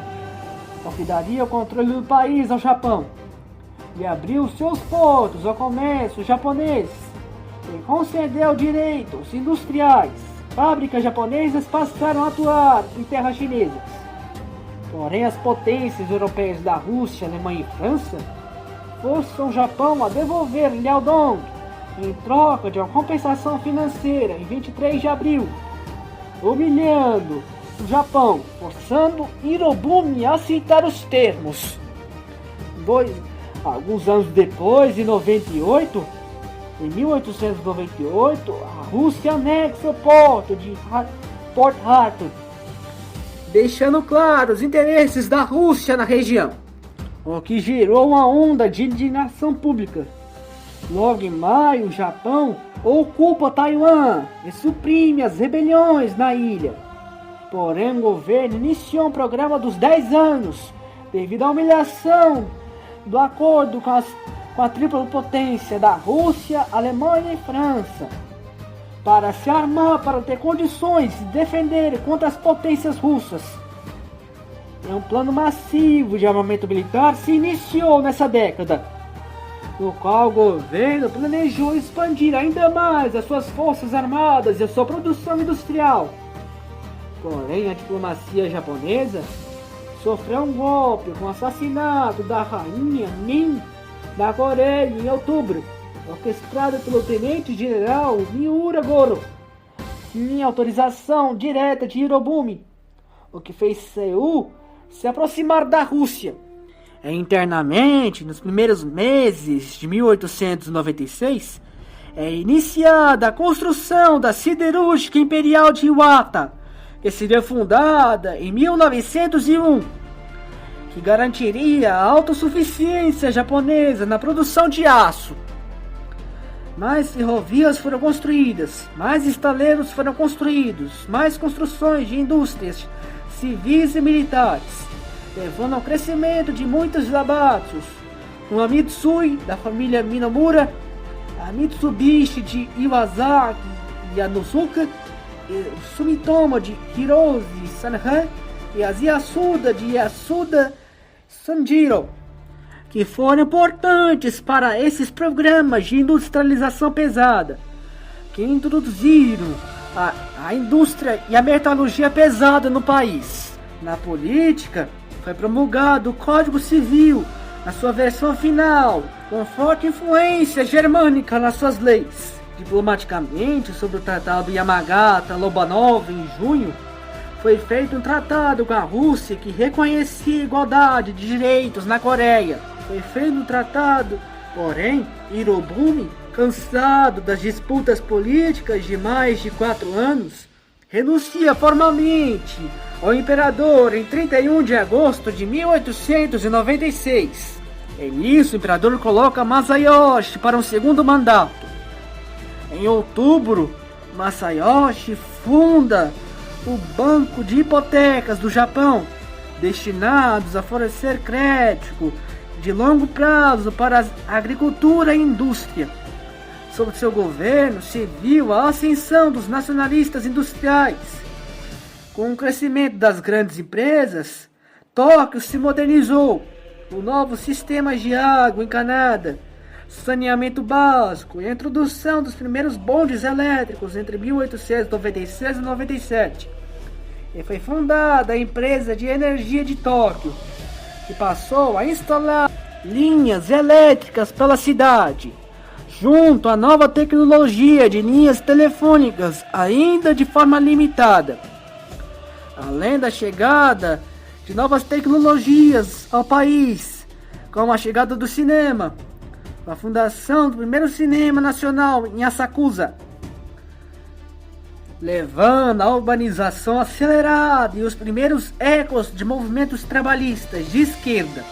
o que daria o controle do país ao Japão, e abriu seus portos ao comércio japonês e concedeu direitos industriais. Fábricas japonesas passaram a atuar em terras chinesas. Porém, as potências europeias da Rússia, Alemanha e França forçam o Japão a devolver Liaodong em troca de uma compensação financeira em 23 de abril, humilhando o Japão, forçando Hirobumi a aceitar os termos. Alguns anos depois, em 98, Em 1898, a Rússia anexa o porto de Port Arthur, deixando claro os interesses da Rússia na região, o que gerou uma onda de indignação pública. Logo em maio, o Japão ocupa Taiwan e suprime as rebeliões na ilha. Porém, o governo iniciou um programa dos 10 anos, devido à humilhação do acordo com a tripla potência da Rússia, Alemanha e França, para se armar, para ter condições de defender contra as potências russas. Um plano massivo de armamento militar se iniciou nessa década, no qual o governo planejou expandir ainda mais as suas forças armadas e a sua produção industrial. Porém, a diplomacia japonesa sofreu um golpe com o assassinato da rainha Min da Coreia em outubro, orquestrado pelo tenente-general Miura Goro, sem autorização direta de Hirobumi, o que fez Seul se aproximar da Rússia. Internamente, nos primeiros meses de 1896, é iniciada a construção da Siderúrgica Imperial de Iwata, que seria fundada em 1901, que garantiria a autossuficiência japonesa na produção de aço. Mais ferrovias foram construídas, mais estaleiros foram construídos, mais construções de indústrias civis e militares, levando ao crescimento de muitos zabatsus, como a Mitsui, da família Minomura, a Mitsubishi de Iwasaki Yanosuka, o Sumitomo de Hirose Sanhan e as Yasuda de Yasuda Sanjiro, que foram importantes para esses programas de industrialização pesada, que introduziram a indústria e a metalurgia pesada no país. Na política, foi promulgado o Código Civil na sua versão final, com forte influência germânica nas suas leis. Diplomaticamente, sobre o Tratado Yamagata-Lobanov em junho, foi feito um tratado com a Rússia que reconhecia a igualdade de direitos na Coreia. Foi feito um tratado, porém, Hirobumi, cansado das disputas políticas de mais de 4 anos, renuncia formalmente ao imperador em 31 de agosto de 1896. E nisso, o imperador coloca Masayoshi para um segundo mandato. Em outubro, Masayoshi funda o Banco de Hipotecas do Japão, destinados a fornecer crédito de longo prazo para a agricultura e indústria. Sob seu governo, se viu a ascensão dos nacionalistas industriais. Com o crescimento das grandes empresas, Tóquio se modernizou. O novo sistema de água encanada, saneamento básico e a introdução dos primeiros bondes elétricos entre 1896 e 97. E foi fundada a empresa de energia de Tóquio, que passou a instalar linhas elétricas pela cidade, junto à nova tecnologia de linhas telefônicas, ainda de forma limitada. Além da chegada de novas tecnologias ao país, como a chegada do cinema, a fundação do primeiro cinema nacional em Asakusa, levando a urbanização acelerada e os primeiros ecos de movimentos trabalhistas de esquerda.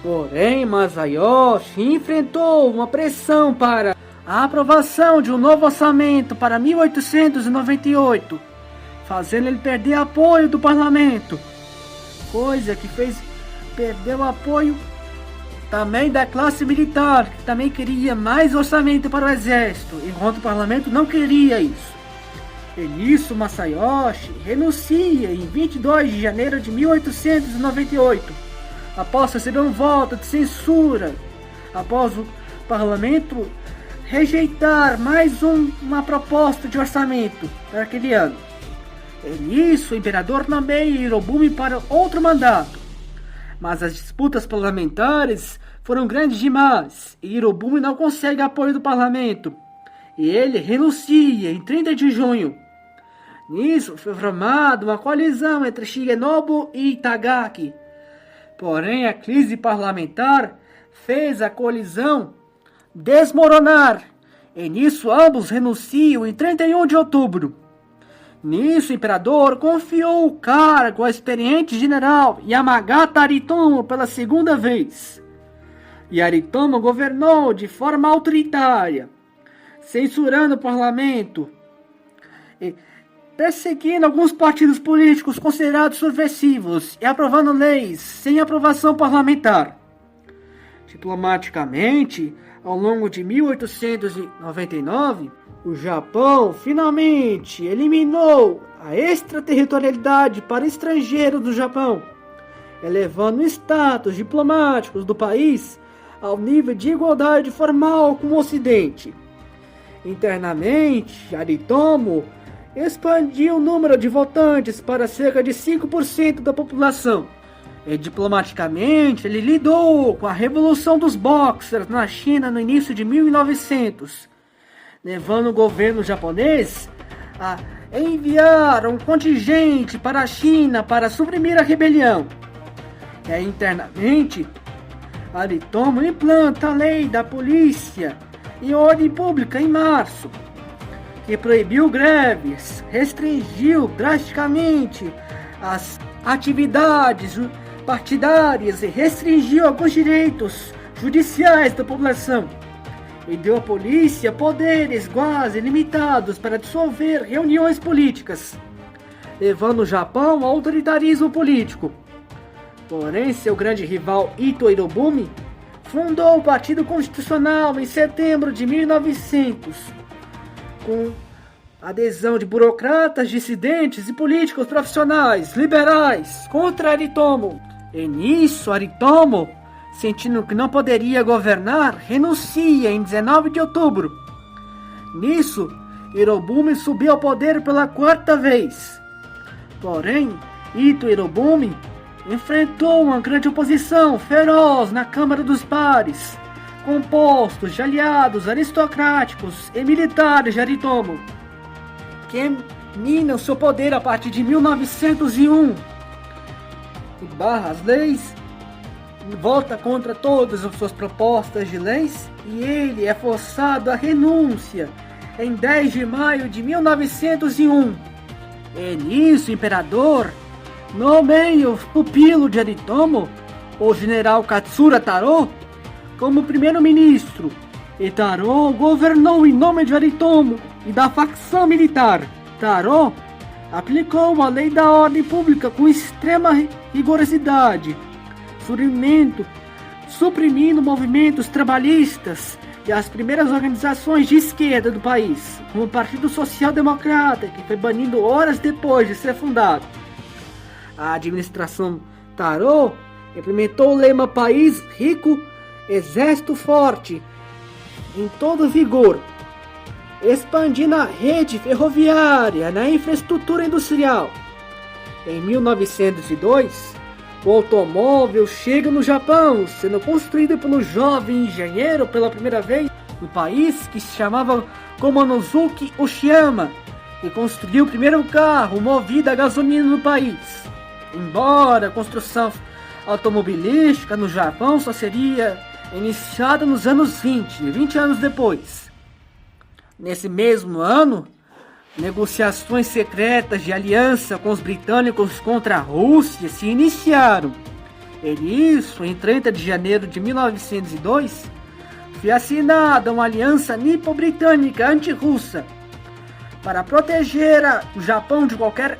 Porém, Masayoshi enfrentou uma pressão para a aprovação de um novo orçamento para 1898, fazendo ele perder apoio do parlamento, coisa que fez perder o apoio também da classe militar, que também queria mais orçamento para o exército, enquanto o parlamento não queria isso. E nisso, Masayoshi renuncia em 22 de janeiro de 1898, após receber um voto de censura, após o parlamento rejeitar mais uma proposta de orçamento para aquele ano. E nisso, o imperador nomeia Hirobumi para outro mandato. Mas as disputas parlamentares foram grandes demais e Hirobumi não consegue apoio do parlamento. E ele renuncia em 30 de junho. Nisso foi formada uma coalizão entre Shigenobu e Itagaki. Porém, a crise parlamentar fez a coalizão desmoronar, e nisso ambos renunciam em 31 de outubro. Nisso o imperador confiou o cargo ao experiente general Yamagata Aritomo pela segunda vez. E Aritomo governou de forma autoritária, censurando o parlamento e perseguindo alguns partidos políticos considerados subversivos e aprovando leis sem aprovação parlamentar. Diplomaticamente, ao longo de 1899, o Japão finalmente eliminou a extraterritorialidade para estrangeiros do Japão, elevando o status diplomático do país ao nível de igualdade formal com o Ocidente. Internamente, Aritomo expandiu o número de votantes para cerca de 5% da população. E diplomaticamente, ele lidou com a Revolução dos Boxers na China no início de 1900, levando o governo japonês a enviar um contingente para a China para suprimir a rebelião. E internamente, Aritomo implanta a lei da polícia e ordem pública em março, que proibiu greves, restringiu drasticamente as atividades partidárias e restringiu alguns direitos judiciais da população, e deu à polícia poderes quase ilimitados para dissolver reuniões políticas, levando o Japão ao autoritarismo político. Porém, seu grande rival Ito Hirobumi fundou o Partido Constitucional em setembro de 1900, com adesão de burocratas, dissidentes e políticos profissionais liberais contra Aritomo. E nisso, Aritomo, sentindo que não poderia governar, renuncia em 19 de outubro. Nisso, Hirobumi subiu ao poder pela quarta vez. Porém, Ito Hirobumi enfrentou uma grande oposição feroz na Câmara dos Pares, compostos de aliados aristocráticos e militares de Aritomo, que minam seu poder a partir de 1901. E barra as leis, volta contra todas as suas propostas de leis, e ele é forçado à renúncia em 10 de maio de 1901. E nisso o imperador nomeia o pupilo de Aritomo, o general Katsura Taro, como primeiro-ministro, e Taro governou em nome de Aritomo e da facção militar. Taro aplicou a lei da ordem pública com extrema rigorosidade, suprimindo movimentos trabalhistas e as primeiras organizações de esquerda do país, como o Partido Social Democrata, que foi banido horas depois de ser fundado. A administração Taro implementou o lema País Rico, Exército Forte, em todo vigor, expandindo a rede ferroviária na infraestrutura industrial. Em 1902, o automóvel chega no Japão, sendo construído pelo jovem engenheiro pela primeira vez no país, que se chamava Komonosuke Oshiyama, e construiu o primeiro carro movido a gasolina no país. Embora a construção automobilística no Japão só seria iniciada nos anos 20 anos depois. Nesse mesmo ano, negociações secretas de aliança com os britânicos contra a Rússia se iniciaram. E nisso, em 30 de janeiro de 1902, foi assinada uma aliança nipo-britânica anti-russa para proteger o Japão de qualquer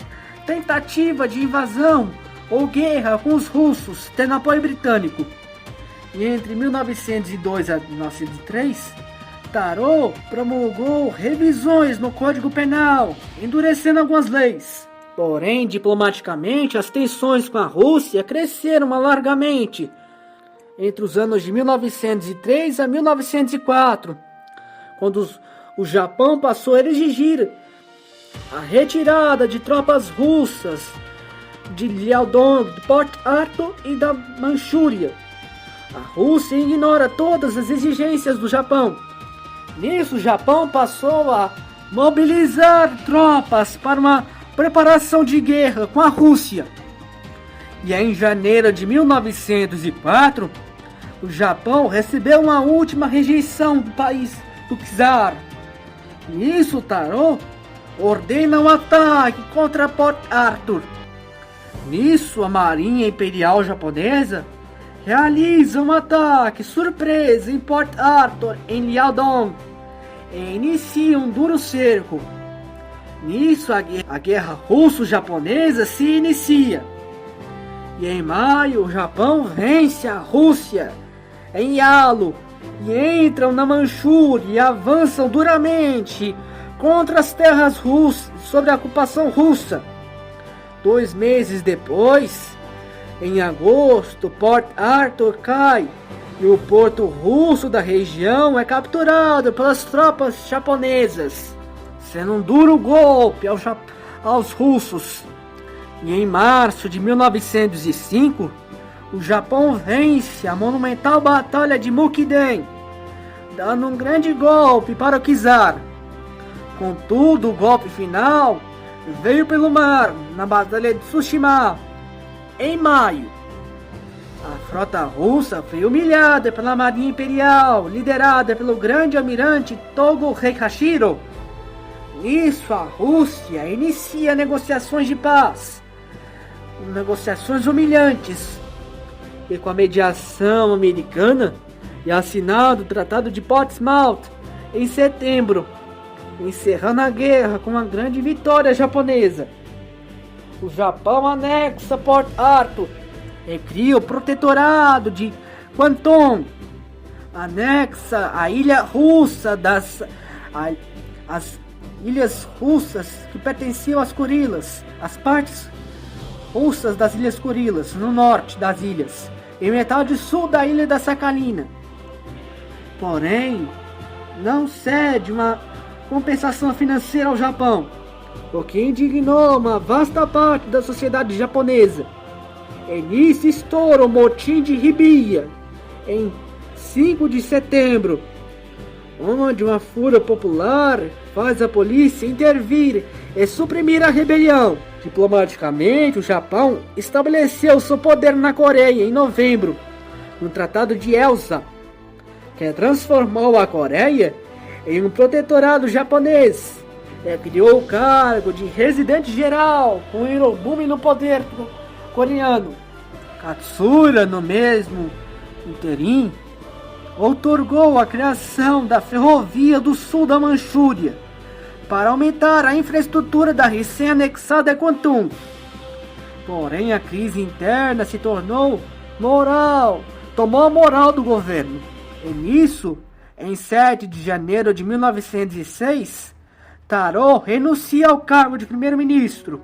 tentativa de invasão ou guerra com os russos, tendo apoio britânico. E entre 1902 a 1903, Taro promulgou revisões no Código Penal, endurecendo algumas leis. Porém, diplomaticamente, as tensões com a Rússia cresceram largamente entre os anos de 1903 a 1904, quando o Japão passou a exigir a retirada de tropas russas de Liaodong, de Port Arthur e da Manchúria. A Rússia ignora todas as exigências do Japão. Nisso, o Japão passou a mobilizar tropas para uma preparação de guerra com a Rússia. E em janeiro de 1904, o Japão recebeu uma última rejeição do país do czar. Nisso, Taro ordena um ataque contra Port Arthur. Nisso, a Marinha Imperial Japonesa realiza um ataque surpresa em Port Arthur, em Liaodong, e inicia um duro cerco. Nisso, a guerra russo-japonesa se inicia. E em maio, o Japão vence a Rússia em Yalu e entram na Manchúria e avançam duramente contra as terras russas sob a ocupação russa. 2 meses depois, em agosto, Port Arthur cai e o porto russo da região é capturado pelas tropas japonesas, sendo um duro golpe aos russos. E em março de 1905, o Japão vence a monumental Batalha de Mukden, dando um grande golpe para o czar. Contudo, o golpe final veio pelo mar, na Batalha de Tsushima, em maio. A frota russa foi humilhada pela Marinha Imperial, liderada pelo grande almirante Togo Heikashiro. Nisso, a Rússia inicia negociações de paz, negociações humilhantes, e com a mediação americana é assinado o Tratado de Portsmouth em setembro, encerrando a guerra com uma grande vitória japonesa. O Japão anexa Port Arthur e cria o Protetorado de Kwantung, anexa a ilha russa as ilhas russas que pertenciam às Kurilas, as partes russas das Ilhas Kurilas, no norte das ilhas, e metade sul da ilha da Sakhalina. Porém, não cede uma compensação financeira ao Japão, o que indignou uma vasta parte da sociedade japonesa. E nisso estoura o motim de Hibiya, em 5 de setembro, onde uma fúria popular faz a polícia intervir e suprimir a rebelião. Diplomaticamente, o Japão estabeleceu seu poder na Coreia em novembro, no Tratado de Elsa, que transformou a Coreia em um protetorado japonês, e criou o cargo de residente geral, com Hirobumi no poder coreano. Katsura, no mesmo interim, outorgou a criação da Ferrovia do Sul da Manchúria, para aumentar a infraestrutura da recém-anexada Kwantung. Porém, a crise interna se tomou a moral do governo. E nisso, em 7 de janeiro de 1906, Taro renuncia ao cargo de primeiro-ministro.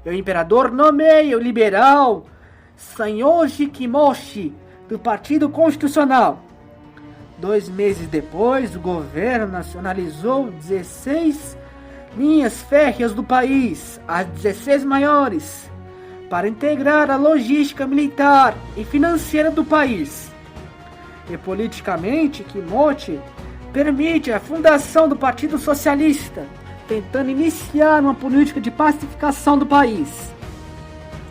E o imperador nomeia o liberal Sanyoji Kimoshi, do Partido Constitucional. 2 meses depois, o governo nacionalizou 16 linhas férreas do país, as 16 maiores, para integrar a logística militar e financeira do país. E politicamente, Kimochi permite a fundação do Partido Socialista, tentando iniciar uma política de pacificação do país.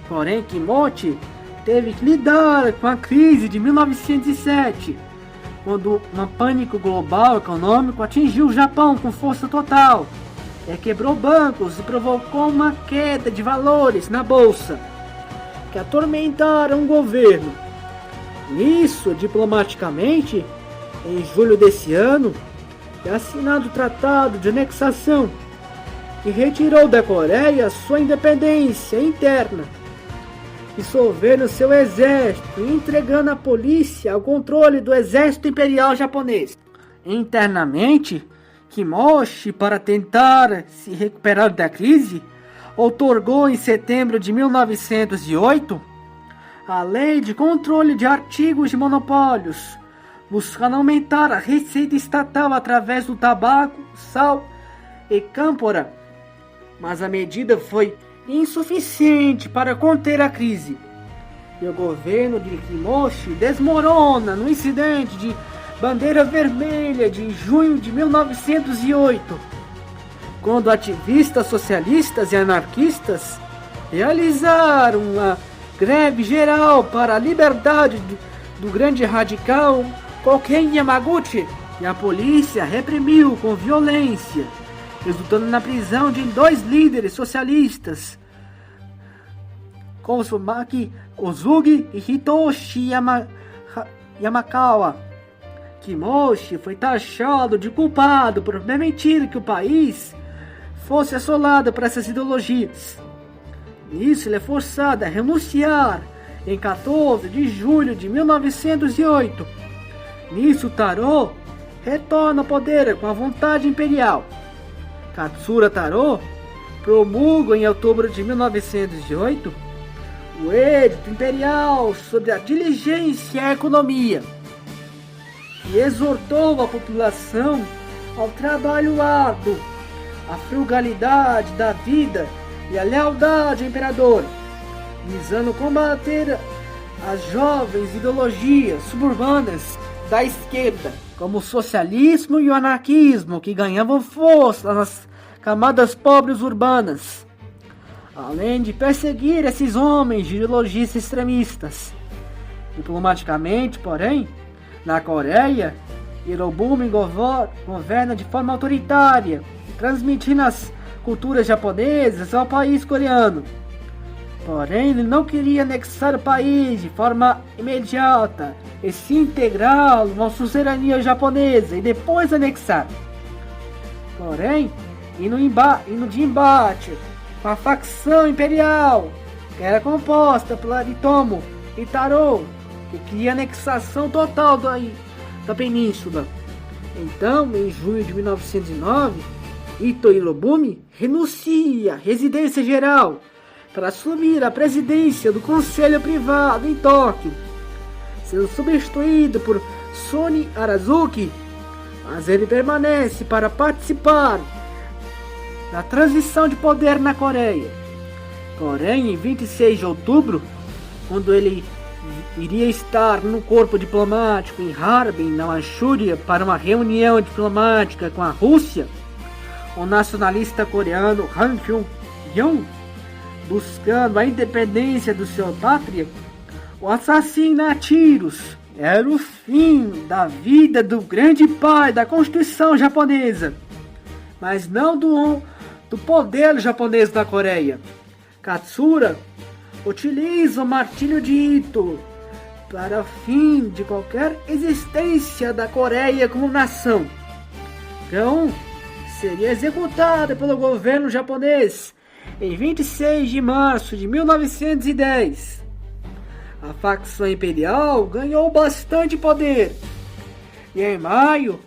Porém, Kimochi teve que lidar com a crise de 1907, quando um pânico global econômico atingiu o Japão com força total, e quebrou bancos e provocou uma queda de valores na bolsa, que atormentaram o governo. Nisso, diplomaticamente, em julho desse ano, é assinado o Tratado de Anexação, que retirou da Coreia sua independência interna, dissolvendo seu exército e entregando a polícia ao controle do exército imperial japonês. Internamente, Kimochi, para tentar se recuperar da crise, outorgou em setembro de 1908 a Lei de Controle de Artigos de Monopólios, buscando aumentar a receita estatal através do tabaco, sal e câmpora. Mas a medida foi insuficiente para conter a crise, e o governo de Kimochi desmorona no incidente de Bandeira Vermelha de junho de 1908, quando ativistas socialistas e anarquistas realizaram uma greve geral para a liberdade do grande radical Koken Yamaguchi, e a polícia reprimiu com violência, resultando na prisão de 2 líderes socialistas, Kosumaki Kozugi e Hitoshi Yamakawa. Kimoshi foi taxado de culpado por permitir que o país fosse assolado por essas ideologias. Nisso, ele é forçado a renunciar em 14 de julho de 1908. Nisso, Taro retorna ao poder com a vontade imperial. Katsura Taro promulga em outubro de 1908 o Edito Imperial sobre a diligência e a economia, e exortou a população ao trabalho árduo, à frugalidade da vida e à lealdade ao imperador, visando combater as jovens ideologias suburbanas da esquerda, como o socialismo e o anarquismo, que ganhavam força nas camadas pobres urbanas, além de perseguir esses homens de ideologias extremistas. Diplomaticamente, porém, na Coreia, Hirobumi governa de forma autoritária, transmitindo as culturas japonesas ao país coreano. Porém, ele não queria anexar o país de forma imediata, e se integrá-lo na suzerania japonesa e depois anexar. Porém, indo de embate com a facção imperial, que era composta por Aritomo e Taro, que queria anexação total da península. Então, em junho de 1909, Ito Hirobumi renuncia à residência geral para assumir a presidência do Conselho Privado em Tóquio, sendo substituído por Soni Arazuki, mas ele permanece para participar da transição de poder na Coreia. Porém, em 26 de outubro, quando ele iria estar no corpo diplomático em Harbin, na Manchúria, para uma reunião diplomática com a Rússia, o nacionalista coreano Han Kyung-yeon, buscando a independência do seu pátria, o assassina a tiros. Era o fim da vida do grande pai da Constituição japonesa, mas não do poder japonês na Coreia. Katsura utiliza o martírio de Ito para o fim de qualquer existência da Coreia como nação. Então, seria executada pelo governo japonês em 26 de março de 1910. A facção imperial ganhou bastante poder, e em maio,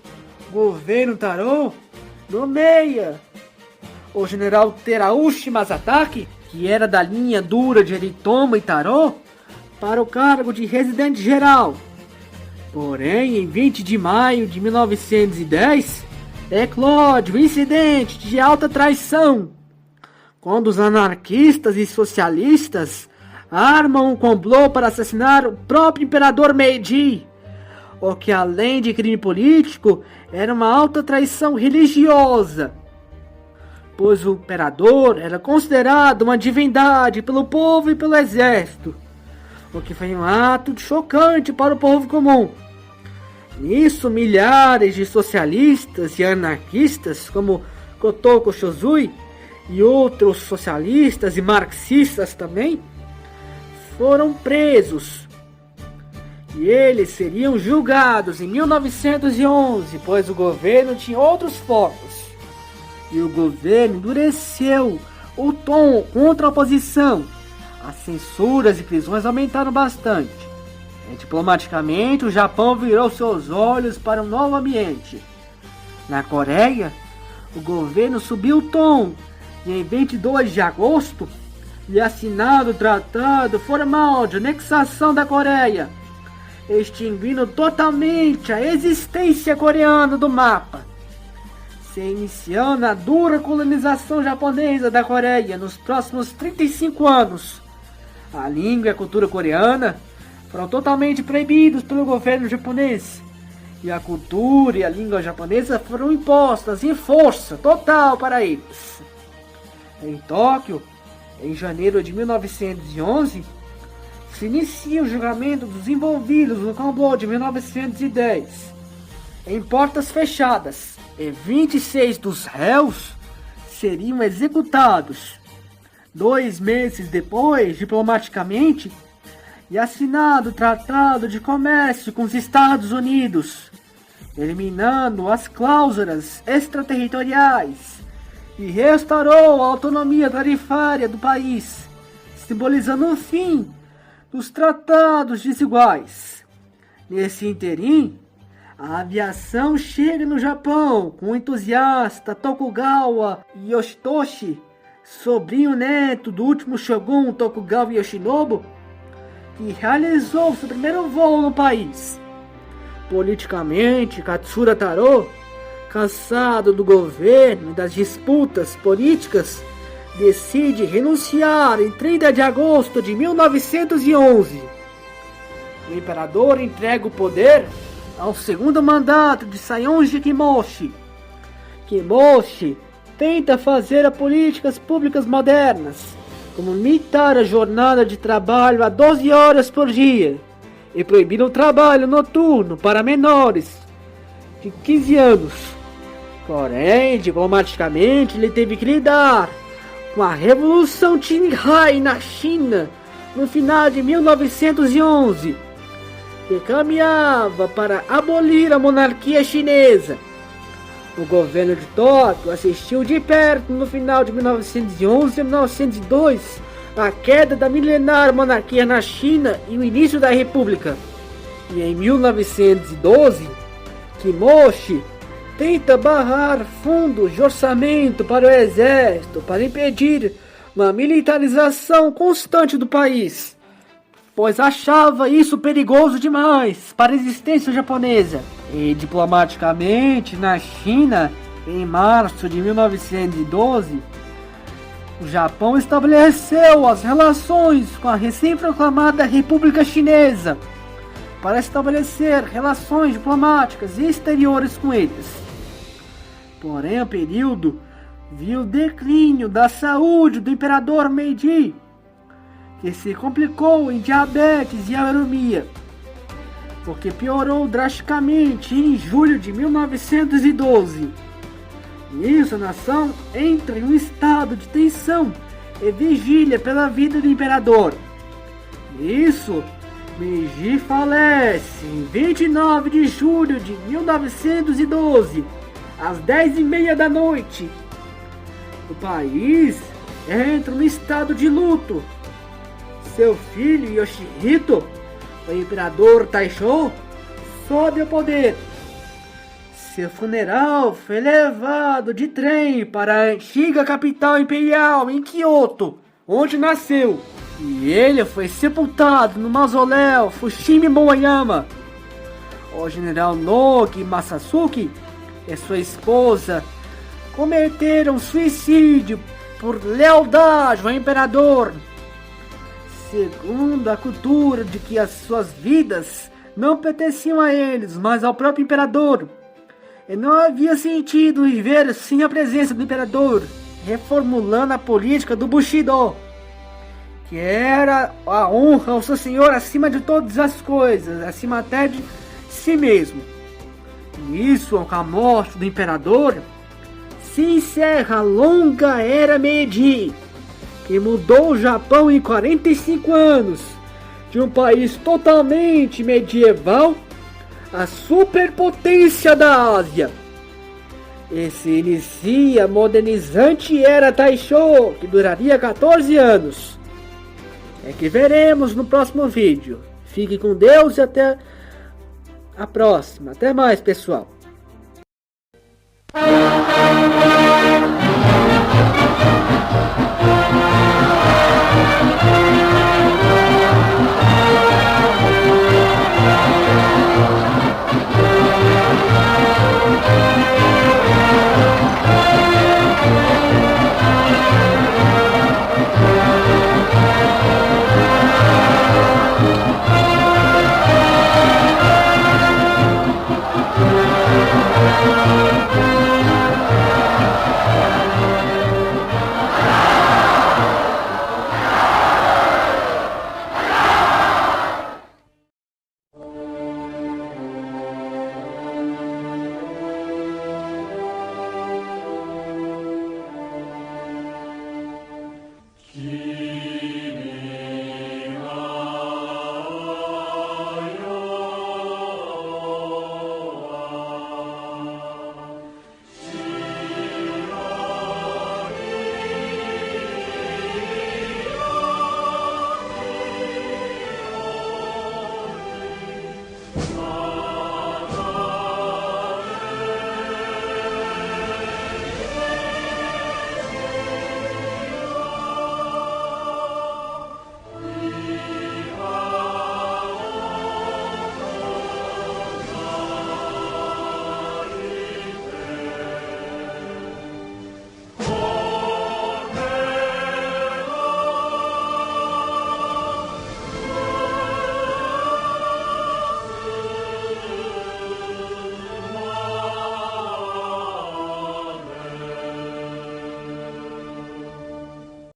o governo Taro nomeia o general Terauchi Masataki, que era da linha dura de Aritomo e Taro, para o cargo de residente geral. Porém, em 20 de maio de 1910, eclode o incidente de alta traição, quando os anarquistas e socialistas armam um complô para assassinar o próprio imperador Meiji, o que, além de crime político, era uma alta traição religiosa, pois o imperador era considerado uma divindade pelo povo e pelo exército, o que foi um ato chocante para o povo comum. Nisso, milhares de socialistas e anarquistas, como Kotoko Shozui e outros socialistas e marxistas também, foram presos. E eles seriam julgados em 1911, pois o governo tinha outros focos. E o governo endureceu o tom contra a oposição. As censuras e prisões aumentaram bastante. E, diplomaticamente, o Japão virou seus olhos para um novo ambiente. Na Coreia, o governo subiu o tom e em 22 de agosto é assinado o Tratado Formal de Anexação da Coreia, extinguindo totalmente a existência coreana do mapa, se iniciando a dura colonização japonesa da Coreia nos próximos 35 anos. A língua e a cultura coreana foram totalmente proibidos pelo governo japonês, e a cultura e a língua japonesa foram impostas em força total para eles. Em Tóquio, em janeiro de 1911, se inicia o julgamento dos envolvidos no complô de 1910 em portas fechadas, e 26 dos réus seriam executados. 2 meses depois, diplomaticamente, e assinado o Tratado de Comércio com os Estados Unidos, eliminando as cláusulas extraterritoriais, e restaurou a autonomia tarifária do país, simbolizando o fim dos tratados desiguais. Nesse interim, a aviação chega no Japão com o entusiasta Tokugawa Yoshitoshi, sobrinho neto do último shogun Tokugawa Yoshinobu, que realizou seu primeiro voo no país. Politicamente, Katsura Taro, cansado do governo e das disputas políticas, decide renunciar em 30 de agosto de 1911. O imperador entrega o poder ao segundo mandato de Sayonji Kimoshi. Kimoshi tenta fazer as políticas públicas modernas, como limitar a jornada de trabalho a 12 horas por dia e proibir o trabalho noturno para menores de 15 anos. Porém, diplomaticamente, ele teve que lidar com a Revolução Qinghai na China no final de 1911, que caminhava para abolir a monarquia chinesa. O governo de Tóquio assistiu de perto no final de 1911 e 1902 a queda da milenar monarquia na China e o início da república. E em 1912, Kimoshi tenta barrar fundos de orçamento para o exército para impedir uma militarização constante do país, pois achava isso perigoso demais para a existência japonesa. E diplomaticamente, na China, em março de 1912, o Japão estabeleceu as relações com a recém-proclamada República Chinesa para estabelecer relações diplomáticas e exteriores com eles. Porém, o período viu o declínio da saúde do imperador Meiji, que se complicou em diabetes e anemia, o que piorou drasticamente em julho de 1912. Nisso, a nação entra em um estado de tensão e vigília pela vida do imperador. Nisso, Meiji falece em 29 de julho de 1912, às 10h30 da noite. O país entra no estado de luto. Seu filho Yoshihito, o imperador Taisho, sobe ao poder. Seu funeral foi levado de trem para a antiga capital imperial em Kyoto, onde nasceu. E ele foi sepultado no mausoléu Fushimi Momoyama. O general Nogi Masasuke e sua esposa cometeram suicídio por lealdade ao imperador, segundo a cultura de que as suas vidas não pertenciam a eles, mas ao próprio imperador. E não havia sentido viver sem a presença do imperador, reformulando a política do Bushido, que era a honra ao seu senhor acima de todas as coisas, acima até de si mesmo. E isso, com a morte do imperador, se encerra a longa era Meiji, que mudou o Japão em 45 anos, de um país totalmente medieval à superpotência da Ásia. E se inicia a modernizante era Taisho, que duraria 14 anos. É que veremos no próximo vídeo. Fique com Deus e até a próxima. Até mais, pessoal.